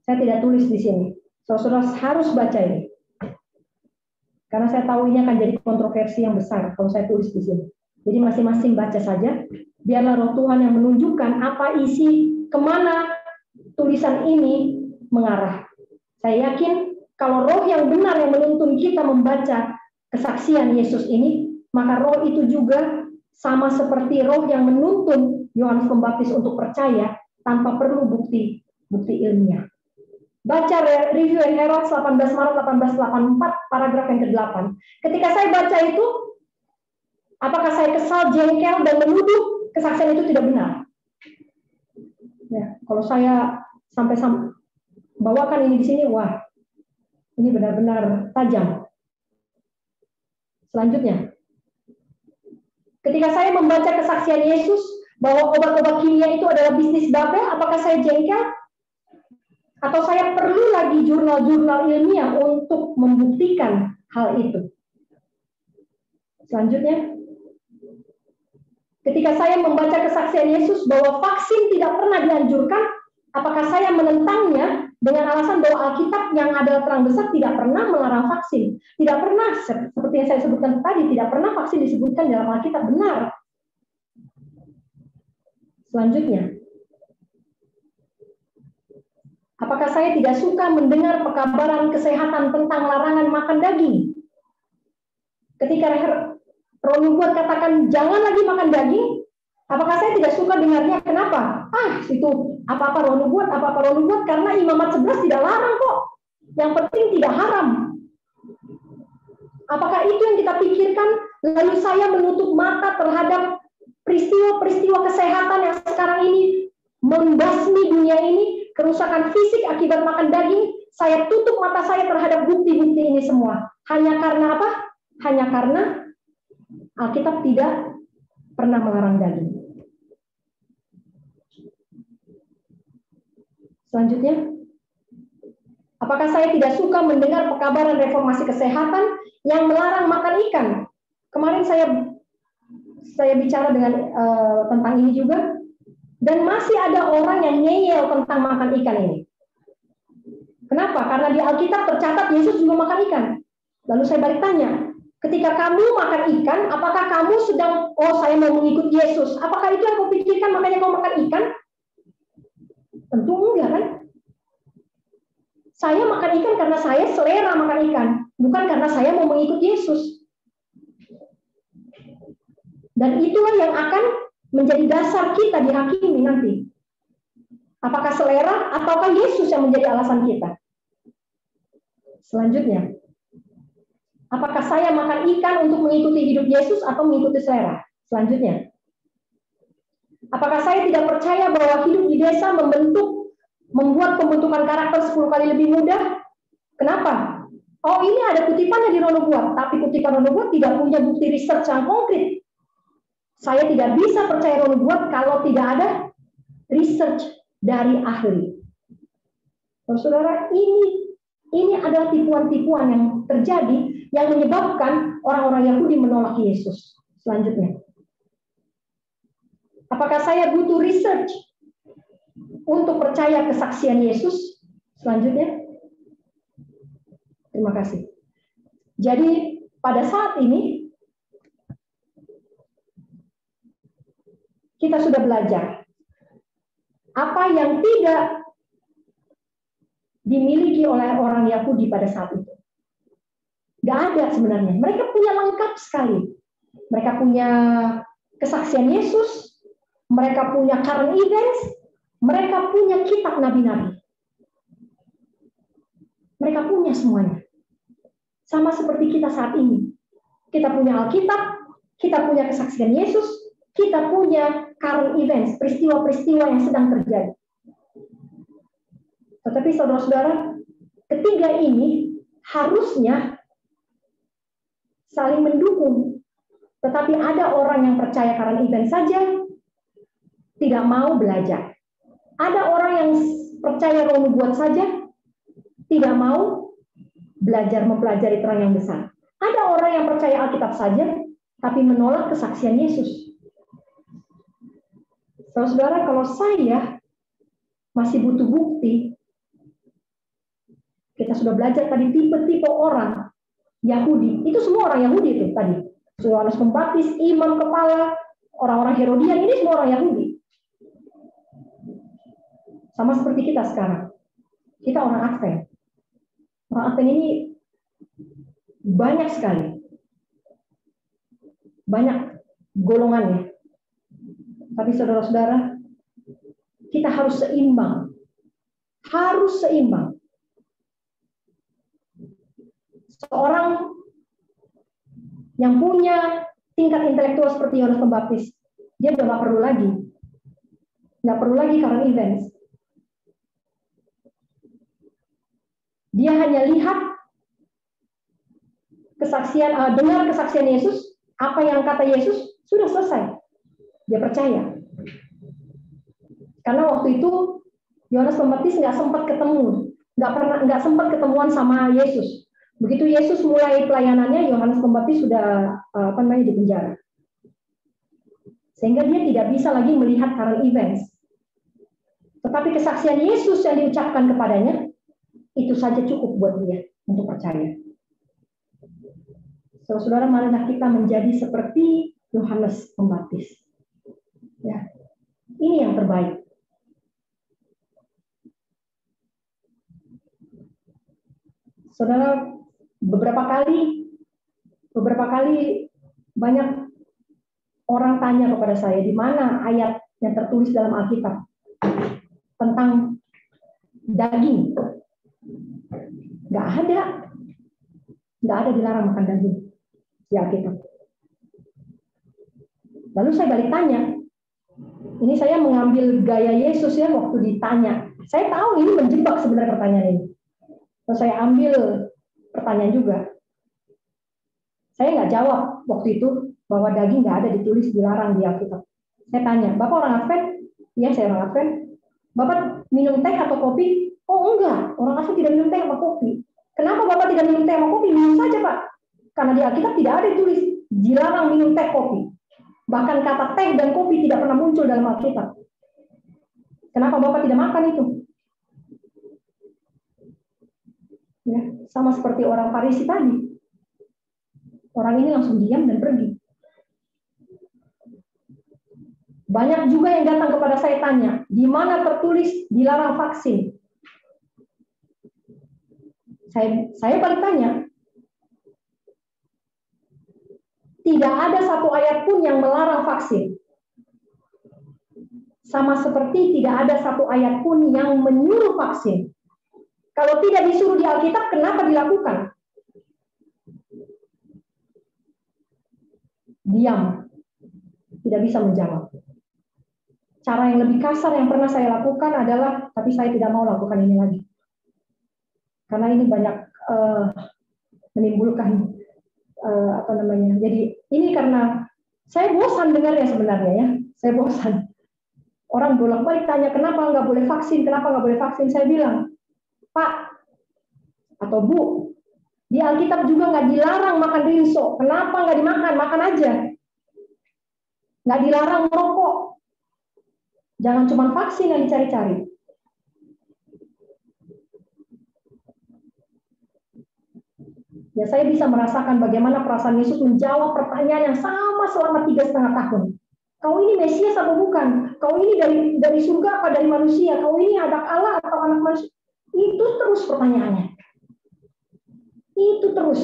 saya tidak tulis di sini. Saudara harus baca ini. Karena saya tahu ini akan jadi kontroversi yang besar kalau saya tulis di sini. Jadi masing-masing baca saja. Biarlah Roh Tuhan yang menunjukkan apa isi, kemana tulisan ini mengarah. Saya yakin kalau roh yang benar yang menuntun kita membaca kesaksian Yesus ini, maka roh itu juga sama seperti roh yang menuntun Yohanes Pembaptis untuk percaya tanpa perlu bukti ilmiah. Baca Review and Herald 18 Maret 1884, paragraf yang ke-8. Ketika saya baca itu, apakah saya kesal, jengkel, dan menuduh kesaksian itu tidak benar? Ya, kalau saya sampai bawakan ini di sini, wah, ini benar-benar tajam. Selanjutnya, ketika saya membaca kesaksian Yesus bahwa obat-obat kimia itu adalah bisnis Babel, apakah saya jengkel? Atau saya perlu lagi jurnal-jurnal ilmiah untuk membuktikan hal itu? Selanjutnya, ketika saya membaca kesaksian Yesus bahwa vaksin tidak pernah dianjurkan, apakah saya menentangnya dengan alasan bahwa Alkitab yang adalah terang besar tidak pernah melarang vaksin? Tidak pernah, seperti yang saya sebutkan tadi, tidak pernah vaksin disebutkan dalam Alkitab, benar. Selanjutnya, apakah saya tidak suka mendengar pekabaran kesehatan tentang larangan makan daging? Ketika Roh Nubuat katakan jangan lagi makan daging, apakah saya tidak suka dengarnya? Kenapa? Itu apa-apa Roh Nubuat, karena Imamat 11 tidak larang kok. Yang penting tidak haram. Apakah itu yang kita pikirkan? Lalu saya menutup mata terhadap peristiwa-peristiwa kesehatan yang sekarang ini membasmi dunia ini, kerusakan fisik akibat makan daging. Saya tutup mata saya terhadap bukti-bukti ini semua. Hanya karena apa? Hanya karena Alkitab tidak pernah melarang daging. Selanjutnya, apakah saya tidak suka mendengar pekabaran reformasi kesehatan yang melarang makan ikan? Kemarin saya bicara tentang ini juga, dan masih ada orang yang ngeyel tentang makan ikan ini. Kenapa? Karena di Alkitab tercatat Yesus juga makan ikan. Lalu saya balik tanya, ketika kamu makan ikan, apakah kamu sedang, saya mau mengikut Yesus? Apakah itu yang kau pikirkan makanya kau makan ikan? Tentu enggak kan? Saya makan ikan karena saya selera makan ikan, bukan karena saya mau mengikut Yesus. Dan itulah yang akan menjadi dasar kita dihakimi nanti. Apakah selera ataukah Yesus yang menjadi alasan kita? Selanjutnya, apakah saya makan ikan untuk mengikuti hidup Yesus atau mengikuti selera? Selanjutnya, apakah saya tidak percaya bahwa hidup di desa membuat pembentukan karakter 10 kali lebih mudah? Kenapa? Ini ada kutipannya di Roh Nubuat, tapi kutipan Roh Nubuat tidak punya bukti research yang konkret. Saya tidak bisa percaya Roh Nubuat kalau tidak ada research dari ahli. Saudara, ini adalah tipuan-tipuan yang terjadi yang menyebabkan orang-orang Yahudi menolak Yesus. Selanjutnya, apakah saya butuh research untuk percaya kesaksian Yesus? Selanjutnya, terima kasih. Jadi pada saat ini kita sudah belajar apa yang tidak dimiliki oleh orang Yahudi pada saat itu. Gak ada sebenarnya. Mereka punya lengkap sekali. Mereka punya kesaksian Yesus, mereka punya current events, mereka punya kitab nabi-nabi. Mereka punya semuanya. Sama seperti kita saat ini. Kita punya Alkitab, kita punya kesaksian Yesus, kita punya current events, peristiwa-peristiwa yang sedang terjadi. Tetapi saudara-saudara, ketiga ini harusnya saling mendukung. Tetapi ada orang yang percaya current event saja, tidak mau belajar. Ada orang yang percaya Roh Nubuat saja, tidak mau belajar mempelajari terang yang besar. Ada orang yang percaya Alkitab saja, tapi menolak kesaksian Yesus. Saudara, kalau saya masih butuh bukti, kita sudah belajar tadi tipe-tipe orang Yahudi. Itu semua orang Yahudi itu tadi. Yohanes Pembaptis, imam kepala, orang-orang Herodian, ini semua orang Yahudi. Sama seperti kita sekarang. Kita orang Advent. Orang Advent ini banyak sekali. Banyak golongannya. Tapi saudara-saudara, kita harus seimbang. Harus seimbang. Seorang yang punya tingkat intelektual seperti Yohanes Pembaptis, dia udah nggak perlu lagi. Nggak perlu lagi current events. Dia hanya lihat kesaksian, dengar kesaksian Yesus, apa yang kata Yesus, sudah selesai. Dia percaya. Karena waktu itu Yohanes Pembaptis nggak sempat ketemu, nggak sempat ketemuan sama Yesus. Begitu Yesus mulai pelayanannya, Yohanes Pembaptis sudah di penjara. Sehingga dia tidak bisa lagi melihat current events. Tetapi kesaksian Yesus yang diucapkan kepadanya, itu saja cukup buat dia untuk percaya. Saudara, marilah kita menjadi seperti Yohanes Pembaptis. Ya, ini yang terbaik. Saudara, beberapa kali banyak orang tanya kepada saya, di mana ayat yang tertulis dalam Alkitab tentang daging. Nggak ada dilarang makan daging di Alkitab. Lalu saya balik tanya, ini saya mengambil gaya Yesus ya waktu ditanya. Saya tahu ini menjebak sebenarnya pertanyaan ini. Terus saya ambil pertanyaan juga. Saya nggak jawab waktu itu bahwa daging nggak ada ditulis dilarang di Alkitab. Saya tanya, Bapak orang Advent? Iya, saya orang Advent. Bapak minum teh atau kopi? Oh enggak, orang Advent tidak minum teh atau kopi. Kenapa Bapak tidak minum teh atau kopi? Minum saja Pak. Karena di Alkitab tidak ada ditulis dilarang minum teh kopi. Bahkan kata teh dan kopi tidak pernah muncul dalam Alkitab. Kenapa Bapak tidak makan itu? Ya, sama seperti orang Farisi tadi. Orang ini langsung diam dan pergi. Banyak juga yang datang kepada saya tanya, di mana tertulis dilarang vaksin? Saya balik tanya, tidak ada satu ayat pun yang melarang vaksin. Sama seperti tidak ada satu ayat pun yang menyuruh vaksin. Kalau tidak disuruh di Alkitab, kenapa dilakukan? Diam, tidak bisa menjawab. Cara yang lebih kasar yang pernah saya lakukan adalah, tapi saya tidak mau lakukan ini lagi. Karena ini banyak menimbulkan Jadi ini karena saya bosan dengarnya sebenarnya ya. Saya bosan. Orang bolak-balik tanya kenapa nggak boleh vaksin, kenapa nggak boleh vaksin. Saya bilang, Pak atau Bu, di Alkitab juga nggak dilarang makan rinso. Kenapa nggak dimakan? Makan aja. Nggak dilarang merokok. Jangan cuma vaksin yang dicari-cari. Ya, saya bisa merasakan bagaimana perasaan Yesus menjawab pertanyaan yang sama selama 3,5 tahun. Kau ini Mesias atau bukan? Kau ini dari surga apa dari manusia? Kau ini anak Allah atau anak manusia? Itu terus pertanyaannya. Itu terus.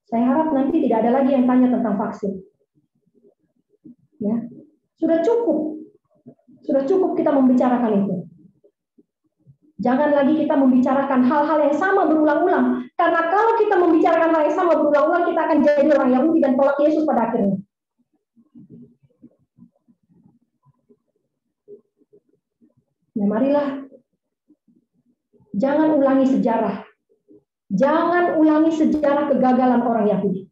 Saya harap nanti tidak ada lagi yang tanya tentang vaksin. Ya, sudah cukup kita membicarakan itu. Jangan lagi kita membicarakan hal-hal yang sama berulang-ulang. Karena kalau kita membicarakan hal yang sama berulang-ulang, kita akan jadi orang Yahudi dan tolak Yesus pada akhirnya. Nah, marilah. Jangan ulangi sejarah. Jangan ulangi sejarah kegagalan orang Yahudi.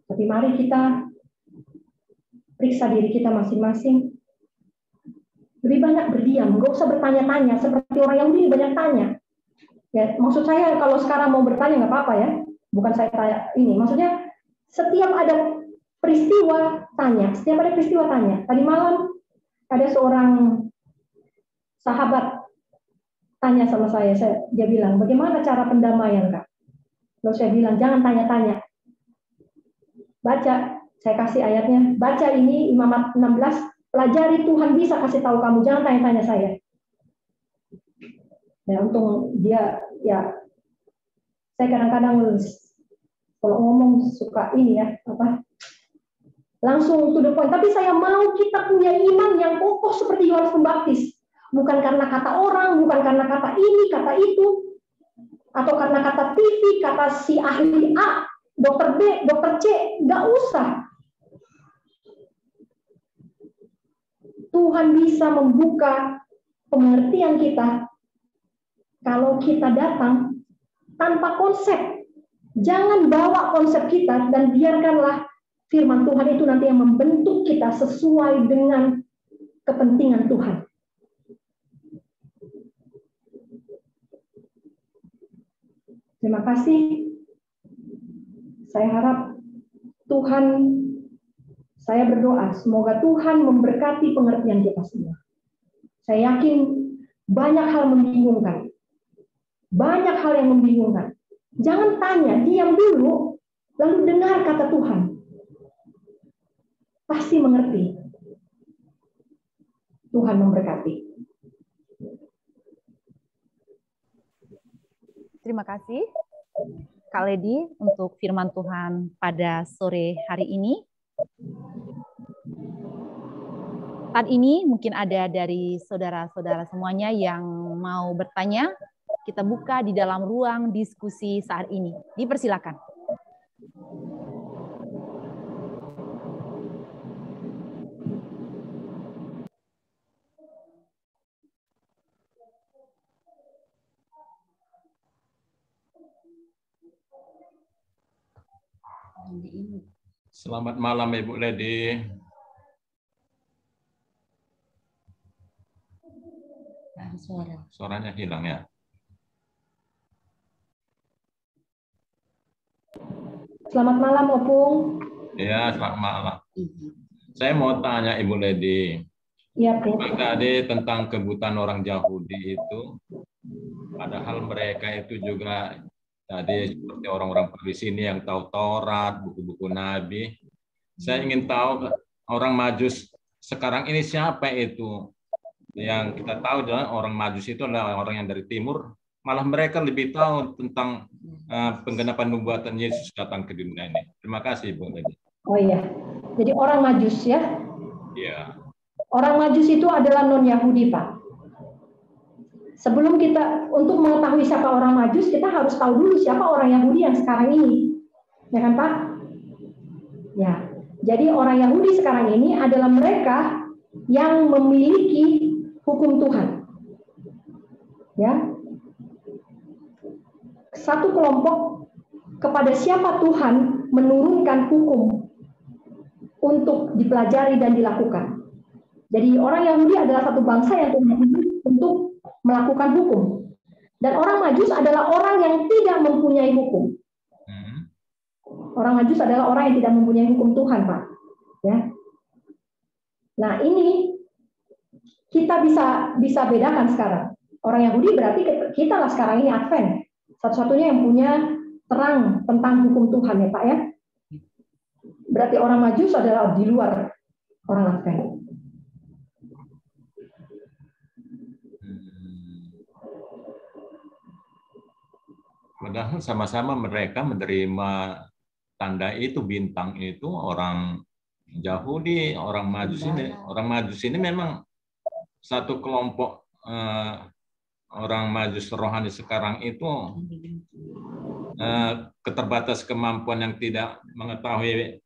Tapi mari kita periksa diri kita masing-masing. lebih banyak berdiam, nggak usah bertanya-tanya seperti orang Yahudi banyak tanya. Ya, maksud saya kalau sekarang mau bertanya nggak apa-apa ya, bukan saya tanya ini. Maksudnya setiap ada peristiwa tanya, setiap ada peristiwa tanya. Tadi malam ada seorang sahabat tanya sama saya, dia bilang, bagaimana cara pendamaian Kak? Lalu saya bilang, jangan tanya-tanya. Baca, saya kasih ayatnya, baca ini Imamat 16, pelajari Tuhan bisa kasih tahu kamu, jangan tanya-tanya saya. Ya, untung dia, ya, saya kadang-kadang kalau ngomong suka ini ya, langsung to the point. Tapi saya mau kita punya iman yang kokoh seperti Yohanes Pembaptis. Bukan karena kata orang, bukan karena kata ini, kata itu, atau karena kata TV, kata si ahli A, dokter B, dokter C, nggak usah. Tuhan bisa membuka pengertian kita kalau kita datang tanpa konsep. Jangan bawa konsep kita dan biarkanlah firman Tuhan itu nanti yang membentuk kita sesuai dengan kepentingan Tuhan. Terima kasih. Saya harap Tuhan, saya berdoa semoga Tuhan memberkati pengertian kita semua. Saya yakin banyak hal membingungkan. Banyak hal yang membingungkan. Jangan tanya, diam dulu, lalu dengar kata Tuhan. Pasti mengerti. Tuhan memberkati. Terima kasih, Kak Lady, untuk firman Tuhan pada sore hari ini. Saat ini mungkin ada dari saudara-saudara semuanya yang mau bertanya. Kita buka di dalam ruang diskusi saat ini. Dipersilakan. Selamat malam Ibu Lady. Suaranya hilang ya. Selamat malam Opung. Ya, selamat malam. Saya mau tanya Ibu Lady. Iya, Bu. Tadi tentang kebutaan orang Yahudi itu, padahal mereka itu juga tadi seperti orang-orang di sini yang tahu Taurat, buku-buku Nabi. Saya ingin tahu orang Majus sekarang ini siapa itu? Yang kita tahu adalah orang Majus itu adalah orang yang dari timur. Malah mereka lebih tahu tentang penggenapan nubuatan Yesus datang ke dunia ini. Terima kasih, Bu. Oh iya, jadi orang Majus ya? Iya. Orang Majus itu adalah non-Yahudi, Pak. Sebelum kita, untuk mengetahui siapa orang Majus, kita harus tahu dulu siapa orang Yahudi yang sekarang ini. Ya kan, Pak? Ya, jadi orang Yahudi sekarang ini adalah mereka yang memiliki hukum Tuhan. Ya, satu kelompok kepada siapa Tuhan menurunkan hukum untuk dipelajari dan dilakukan. Jadi orang Yahudi adalah satu bangsa yang untuk melakukan hukum. Dan orang Majus adalah orang yang tidak mempunyai hukum. Orang Majus adalah orang yang tidak mempunyai hukum Tuhan, Pak. Ya. Nah, ini kita bisa bedakan sekarang. Orang Yahudi berarti kita lah sekarang ini Advent. Satu-satunya yang punya terang tentang hukum Tuhan ya, Pak ya. Berarti orang Majus adalah di luar orang Advent. Padahal sama-sama mereka menerima tanda itu, bintang itu, orang Yahudi, orang Majus ini memang satu kelompok orang Majus rohani sekarang itu keterbatas kemampuan yang tidak mengetahui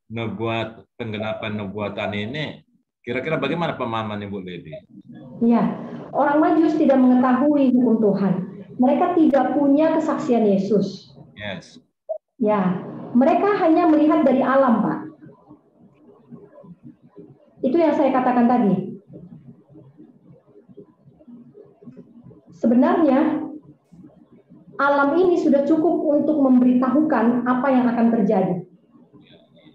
penggenapan nubuatan ini. Kira-kira bagaimana pemahaman Ibu Lady? Iya, orang Majus tidak mengetahui hukum Tuhan. Mereka tidak punya kesaksian Yesus. Yes. Ya, mereka hanya melihat dari alam, Pak. Itu yang saya katakan tadi. sebenarnya alam ini sudah cukup untuk memberitahukan apa yang akan terjadi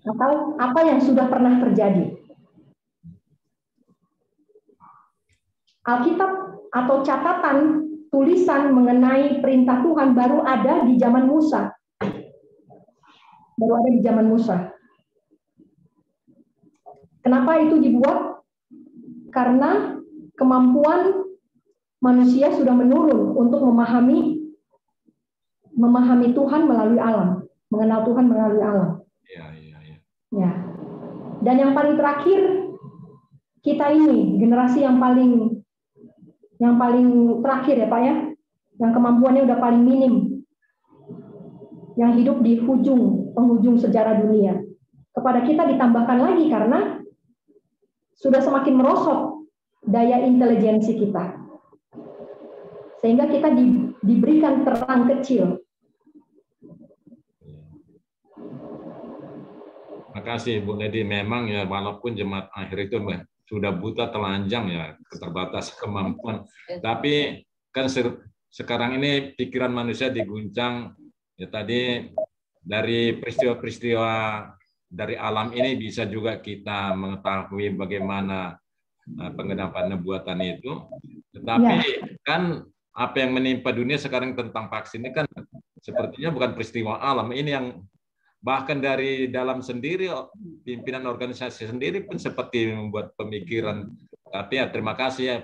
atau apa yang sudah pernah terjadi. Alkitab atau catatan tulisan mengenai perintah Tuhan baru ada di zaman Musa. Baru ada di zaman Musa. Kenapa itu dibuat? Karena kemampuan manusia sudah menurun untuk memahami Tuhan melalui alam, mengenal Tuhan melalui alam. Ya. Dan yang paling terakhir, kita ini generasi yang paling terakhir ya Pak ya, yang kemampuannya udah paling minim, yang hidup di penghujung sejarah dunia. Kepada kita ditambahkan lagi karena sudah semakin merosot daya intelijensi kita, sehingga kita diberikan terang kecil. Terima kasih Bu Ledi. Memang ya, walaupun jemaat akhir itu sudah buta telanjang ya, keterbatasan kemampuan. Tapi kan sekarang ini pikiran manusia diguncang ya, tadi dari peristiwa-peristiwa dari alam ini bisa juga kita mengetahui bagaimana penggenapan nubuatan itu. Tetapi kan apa yang menimpa dunia sekarang tentang vaksin ini kan sepertinya bukan peristiwa alam, ini yang bahkan dari dalam sendiri, pimpinan organisasi sendiri pun seperti membuat pemikiran. Tapi ya terima kasih ya,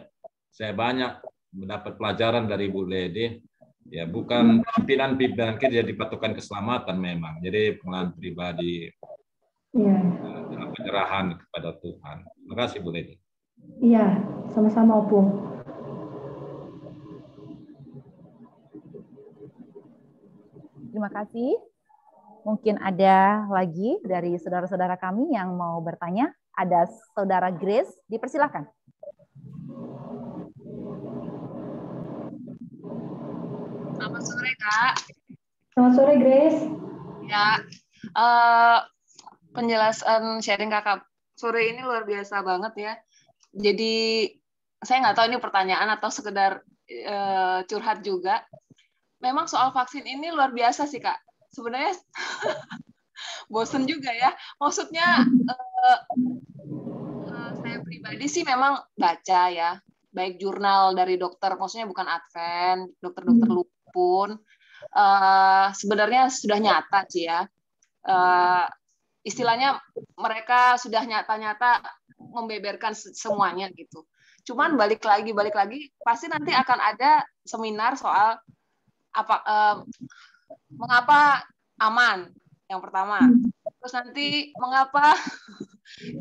saya banyak mendapat pelajaran dari Bu Ledi. Ya bukan pimpinan kita jadi patokan keselamatan memang. Jadi pengalaman pribadi dalam penyerahan kepada Tuhan. Terima kasih Bu Ledi. Iya, sama-sama Opung. Terima kasih. Mungkin ada lagi dari saudara-saudara kami yang mau bertanya. Ada Saudara Grace, dipersilakan. Selamat sore, Kak. Selamat sore, Grace. Ya, penjelasan sharing Kakak sore ini luar biasa banget ya. Jadi, saya nggak tahu ini pertanyaan atau sekedar curhat juga. Memang soal vaksin ini luar biasa sih, Kak. Sebenarnya bosen juga ya. Maksudnya saya pribadi sih memang baca ya, baik jurnal dari dokter, maksudnya bukan Advent, dokter-dokter pun sebenarnya sudah nyata sih ya. Istilahnya mereka sudah nyata-nyata membeberkan semuanya gitu. Cuman balik lagi pasti nanti akan ada seminar soal mengapa aman, yang pertama. Terus nanti mengapa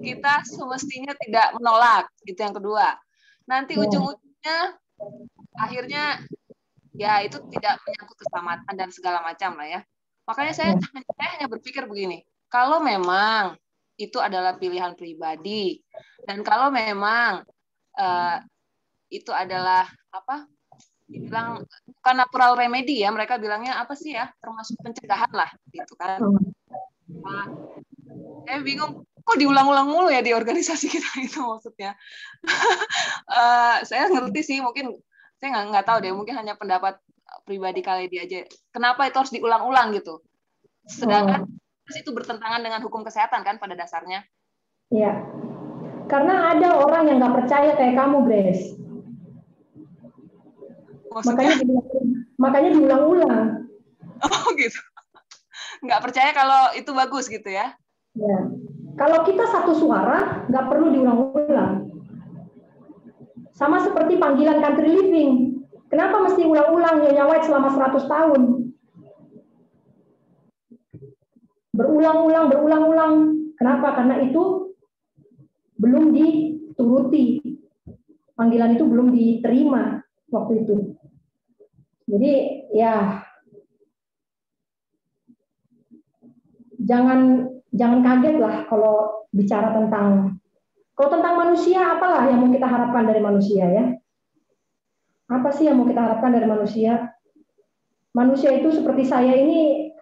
kita semestinya tidak menolak, itu yang kedua. Nanti ujung-ujungnya akhirnya ya itu tidak menyangkut keselamatan dan segala macam lah ya. Makanya saya hanya berpikir begini, kalau memang itu adalah pilihan pribadi dan kalau memang itu adalah dibilang bukan natural remedy ya, mereka bilangnya apa sih ya, termasuk pencegahan lah gitu kan. Saya bingung kok diulang-ulang mulu ya di organisasi kita itu maksudnya. Saya ngerti sih, mungkin saya nggak tahu deh, mungkin hanya pendapat pribadi kali dia aja. Kenapa itu harus diulang-ulang gitu? Sedangkan itu bertentangan dengan hukum kesehatan kan pada dasarnya. Iya. Karena ada orang yang nggak percaya kayak kamu, Grace. Makanya diulang-ulang. Oh gitu. Nggak percaya kalau itu bagus gitu ya? Ya. Kalau kita satu suara, nggak perlu diulang-ulang. Sama seperti panggilan country living. Kenapa mesti ulang-ulang Nyonya White selama 100 tahun? Berulang-ulang. Kenapa? Karena itu belum dituruti. Panggilan itu belum diterima waktu itu. Jadi ya jangan kaget lah kalau bicara tentang manusia, apalah yang mau kita harapkan dari manusia ya. Apa sih yang mau kita harapkan dari manusia? Manusia itu seperti saya ini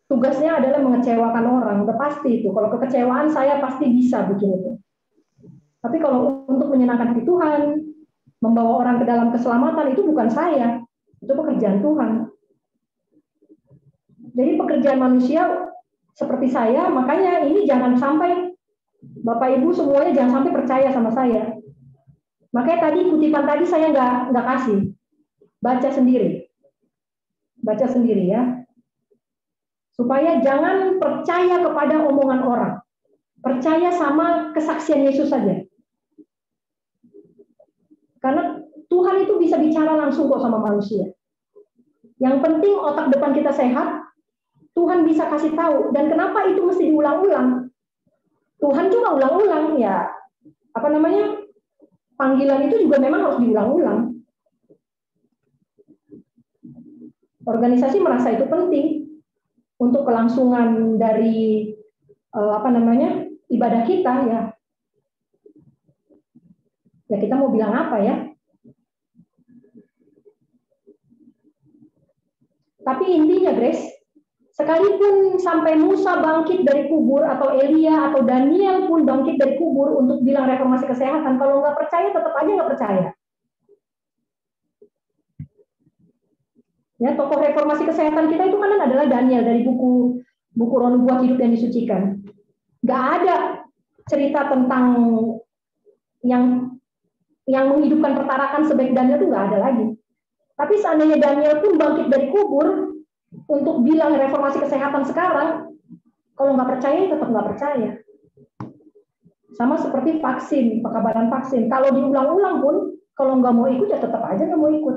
tugasnya adalah mengecewakan orang, udah pasti itu. Kalau kekecewaan saya pasti bisa bikin itu. Tapi kalau untuk menyenangkan hati Tuhan, Membawa orang ke dalam keselamatan itu bukan saya, itu pekerjaan Tuhan. Jadi pekerjaan manusia seperti saya, makanya ini jangan sampai Bapak Ibu semuanya jangan sampai percaya sama saya. Makanya tadi kutipan tadi saya nggak kasih, baca sendiri ya, supaya jangan percaya kepada omongan orang, percaya sama kesaksian Yesus saja. Karena Tuhan itu bisa bicara langsung kok sama manusia. Yang penting otak depan kita sehat, Tuhan bisa kasih tahu. Dan kenapa itu mesti diulang-ulang? Tuhan juga ulang-ulang ya. Panggilan itu juga memang harus diulang-ulang. Organisasi merasa itu penting untuk kelangsungan dari ibadah kita ya. Ya kita mau bilang apa ya? Tapi intinya, Grace, sekalipun sampai Musa bangkit dari kubur atau Elia atau Daniel pun bangkit dari kubur untuk bilang reformasi kesehatan, kalau nggak percaya tetap aja nggak percaya. Ya, tokoh reformasi kesehatan kita itu kan adalah Daniel dari buku Roh Nubuat Hidup yang Disucikan. Nggak ada cerita tentang yang menghidupkan pertarakan sebaik Daniel itu nggak ada lagi. Tapi seandainya Daniel pun bangkit dari kubur untuk bilang reformasi kesehatan sekarang, kalau nggak percaya tetap nggak percaya. Sama seperti vaksin, pekabaran vaksin. Kalau diulang-ulang pun, kalau nggak mau ikut ya tetap aja nggak mau ikut.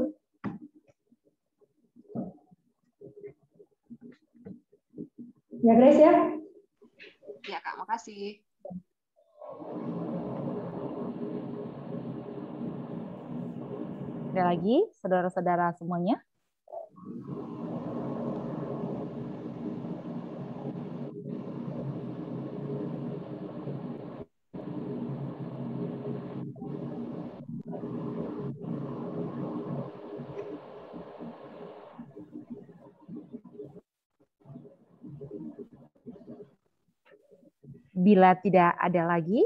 Ya Grace ya? Ya Kak, makasih. Ada lagi, saudara-saudara semuanya? Bila tidak ada lagi,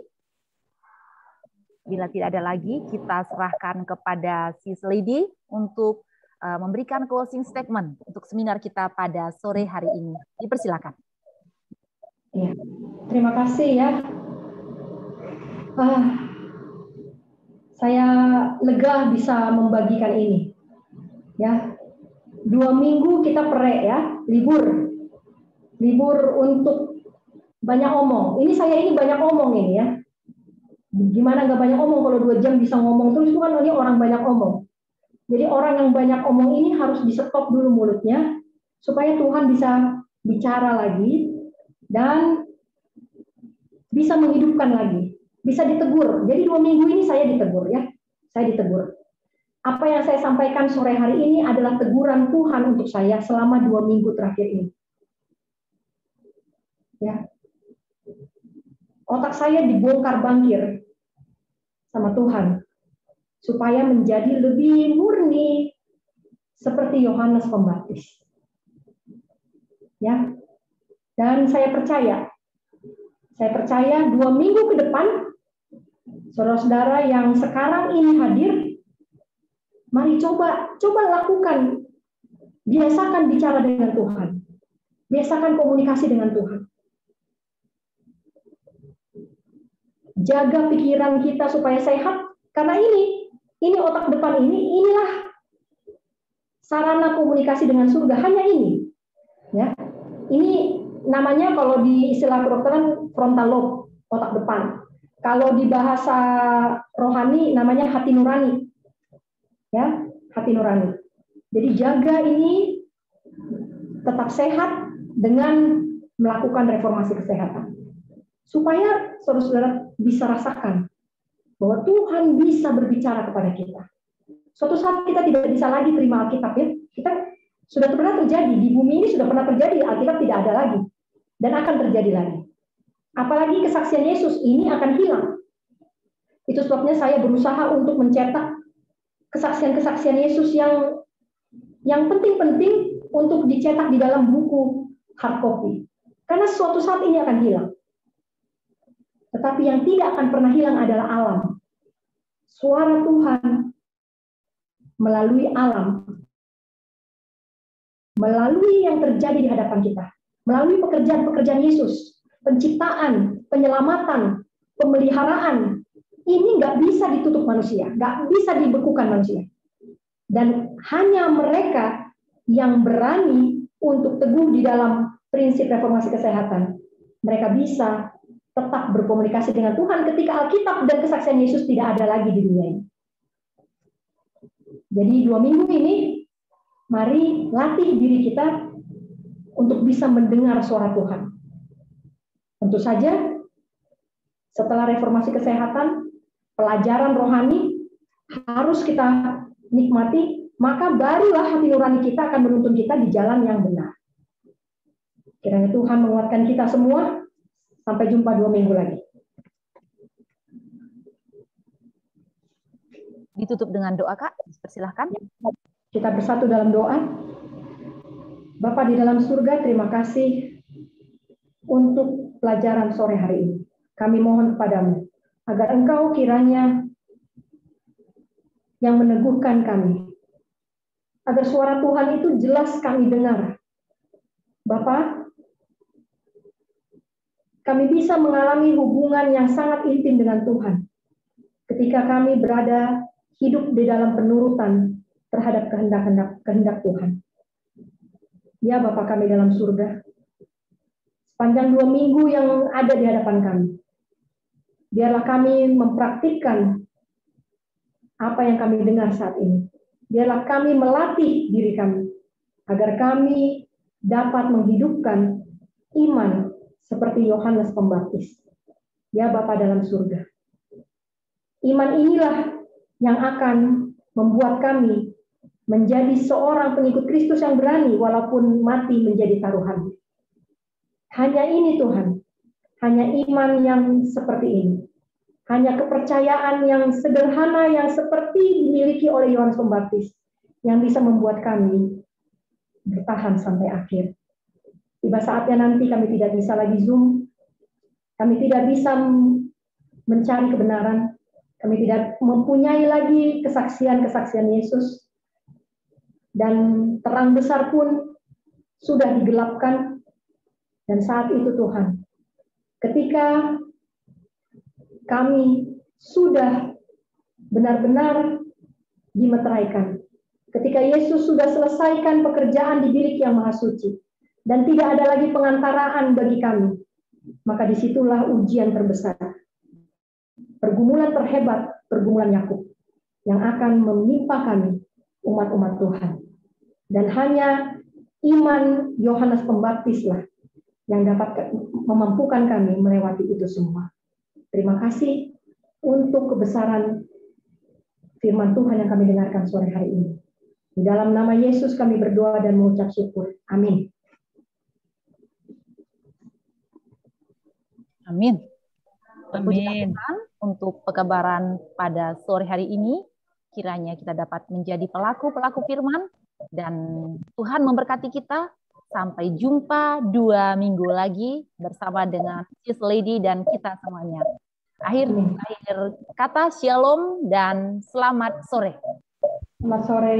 kita serahkan kepada Sis Lady untuk memberikan closing statement untuk seminar kita pada sore hari ini. Dipersilakan. Ya, terima kasih ya. Saya lega bisa membagikan ini. Ya, 2 minggu kita perek ya, libur untuk banyak omong. Saya banyak omong ini ya. Gimana nggak banyak omong kalau 2 jam bisa ngomong terus itu kan ini orang banyak omong. Jadi orang yang banyak omong ini harus di-stop dulu mulutnya supaya Tuhan bisa bicara lagi dan bisa menghidupkan lagi, bisa ditegur. Jadi 2 minggu ini saya ditegur ya. Saya ditegur. Apa yang saya sampaikan sore hari ini adalah teguran Tuhan untuk saya selama 2 minggu terakhir ini. Ya. Otak saya dibongkar bangkir sama Tuhan supaya menjadi lebih murni seperti Yohanes Pembaptis. Ya. Dan saya percaya 2 minggu ke depan saudara-saudara yang sekarang ini hadir, mari coba lakukan, biasakan bicara dengan Tuhan, biasakan komunikasi dengan Tuhan. Jaga pikiran kita supaya sehat, karena ini otak depan inilah sarana komunikasi dengan surga, hanya ini. Ya. Ini namanya kalau di istilah kedokteran frontal lobe, otak depan. Kalau di bahasa rohani namanya hati nurani. Ya, hati nurani. Jadi jaga ini tetap sehat dengan melakukan reformasi kesehatan. Supaya saudara-saudara bisa rasakan bahwa Tuhan bisa berbicara kepada kita. Suatu saat kita tidak bisa lagi terima Alkitab ya. Kita sudah pernah terjadi di bumi ini, sudah pernah terjadi, Alkitab tidak ada lagi dan akan terjadi lagi. Apalagi kesaksian Yesus ini akan hilang. Itu sebabnya saya berusaha untuk mencetak kesaksian-kesaksian Yesus yang penting-penting untuk dicetak di dalam buku hard copy. Karena suatu saat ini akan hilang. Tetapi yang tidak akan pernah hilang adalah alam. Suara Tuhan melalui alam, melalui yang terjadi di hadapan kita, melalui pekerjaan-pekerjaan Yesus, penciptaan, penyelamatan, pemeliharaan, ini nggak bisa ditutup manusia, nggak bisa dibekukan manusia. Dan hanya mereka yang berani untuk teguh di dalam prinsip reformasi kesehatan, mereka bisa tetap berkomunikasi dengan Tuhan ketika Alkitab dan kesaksian Yesus tidak ada lagi di dunia ini. Jadi 2 minggu ini, mari latih diri kita untuk bisa mendengar suara Tuhan. Tentu saja, setelah reformasi kesehatan, pelajaran rohani harus kita nikmati, maka barulah hati nurani kita akan menuntun kita di jalan yang benar. Kiranya Tuhan menguatkan kita semua. Sampai jumpa 2 minggu lagi. Ditutup dengan doa, Kak. Persilahkan. Kita bersatu dalam doa. Bapa di dalam surga, terima kasih untuk pelajaran sore hari ini. Kami mohon kepadamu, agar Engkau kiranya yang meneguhkan kami. Agar suara Tuhan itu jelas kami dengar. Bapa, kami bisa mengalami hubungan yang sangat intim dengan Tuhan ketika kami berada hidup di dalam penurutan terhadap kehendak Tuhan. Ya Bapa kami dalam surga, sepanjang 2 minggu yang ada di hadapan kami, biarlah kami mempraktikkan apa yang kami dengar saat ini. Biarlah kami melatih diri kami agar kami dapat menghidupkan iman seperti Yohanes Pembaptis. Ya Bapa dalam surga. Iman inilah yang akan membuat kami menjadi seorang pengikut Kristus yang berani walaupun mati menjadi taruhan. Hanya ini Tuhan. Hanya iman yang seperti ini. Hanya kepercayaan yang sederhana yang seperti dimiliki oleh Yohanes Pembaptis yang bisa membuat kami bertahan sampai akhir. Tiba saatnya nanti kami tidak bisa lagi Zoom, kami tidak bisa mencari kebenaran, kami tidak mempunyai lagi kesaksian-kesaksian Yesus, dan terang besar pun sudah digelapkan. Dan saat itu Tuhan, ketika kami sudah benar-benar dimeteraikan, ketika Yesus sudah selesaikan pekerjaan di bilik yang maha suci, dan tidak ada lagi pengantaraan bagi kami, maka disitulah ujian terbesar. Pergumulan terhebat, pergumulan Yakub, yang akan menimpa kami, umat-umat Tuhan. Dan hanya iman Yohanes Pembaptislah yang dapat memampukan kami melewati itu semua. Terima kasih untuk kebesaran firman Tuhan yang kami dengarkan sore hari ini. Di dalam nama Yesus kami berdoa dan mengucap syukur. Amin. Amin. Puji Tuhan untuk pekabaran pada sore hari ini. Kiranya kita dapat menjadi pelaku-pelaku firman dan Tuhan memberkati kita. Sampai jumpa 2 minggu lagi bersama dengan Sis Lady dan kita semuanya. Akhir kata, shalom dan selamat sore. Selamat sore.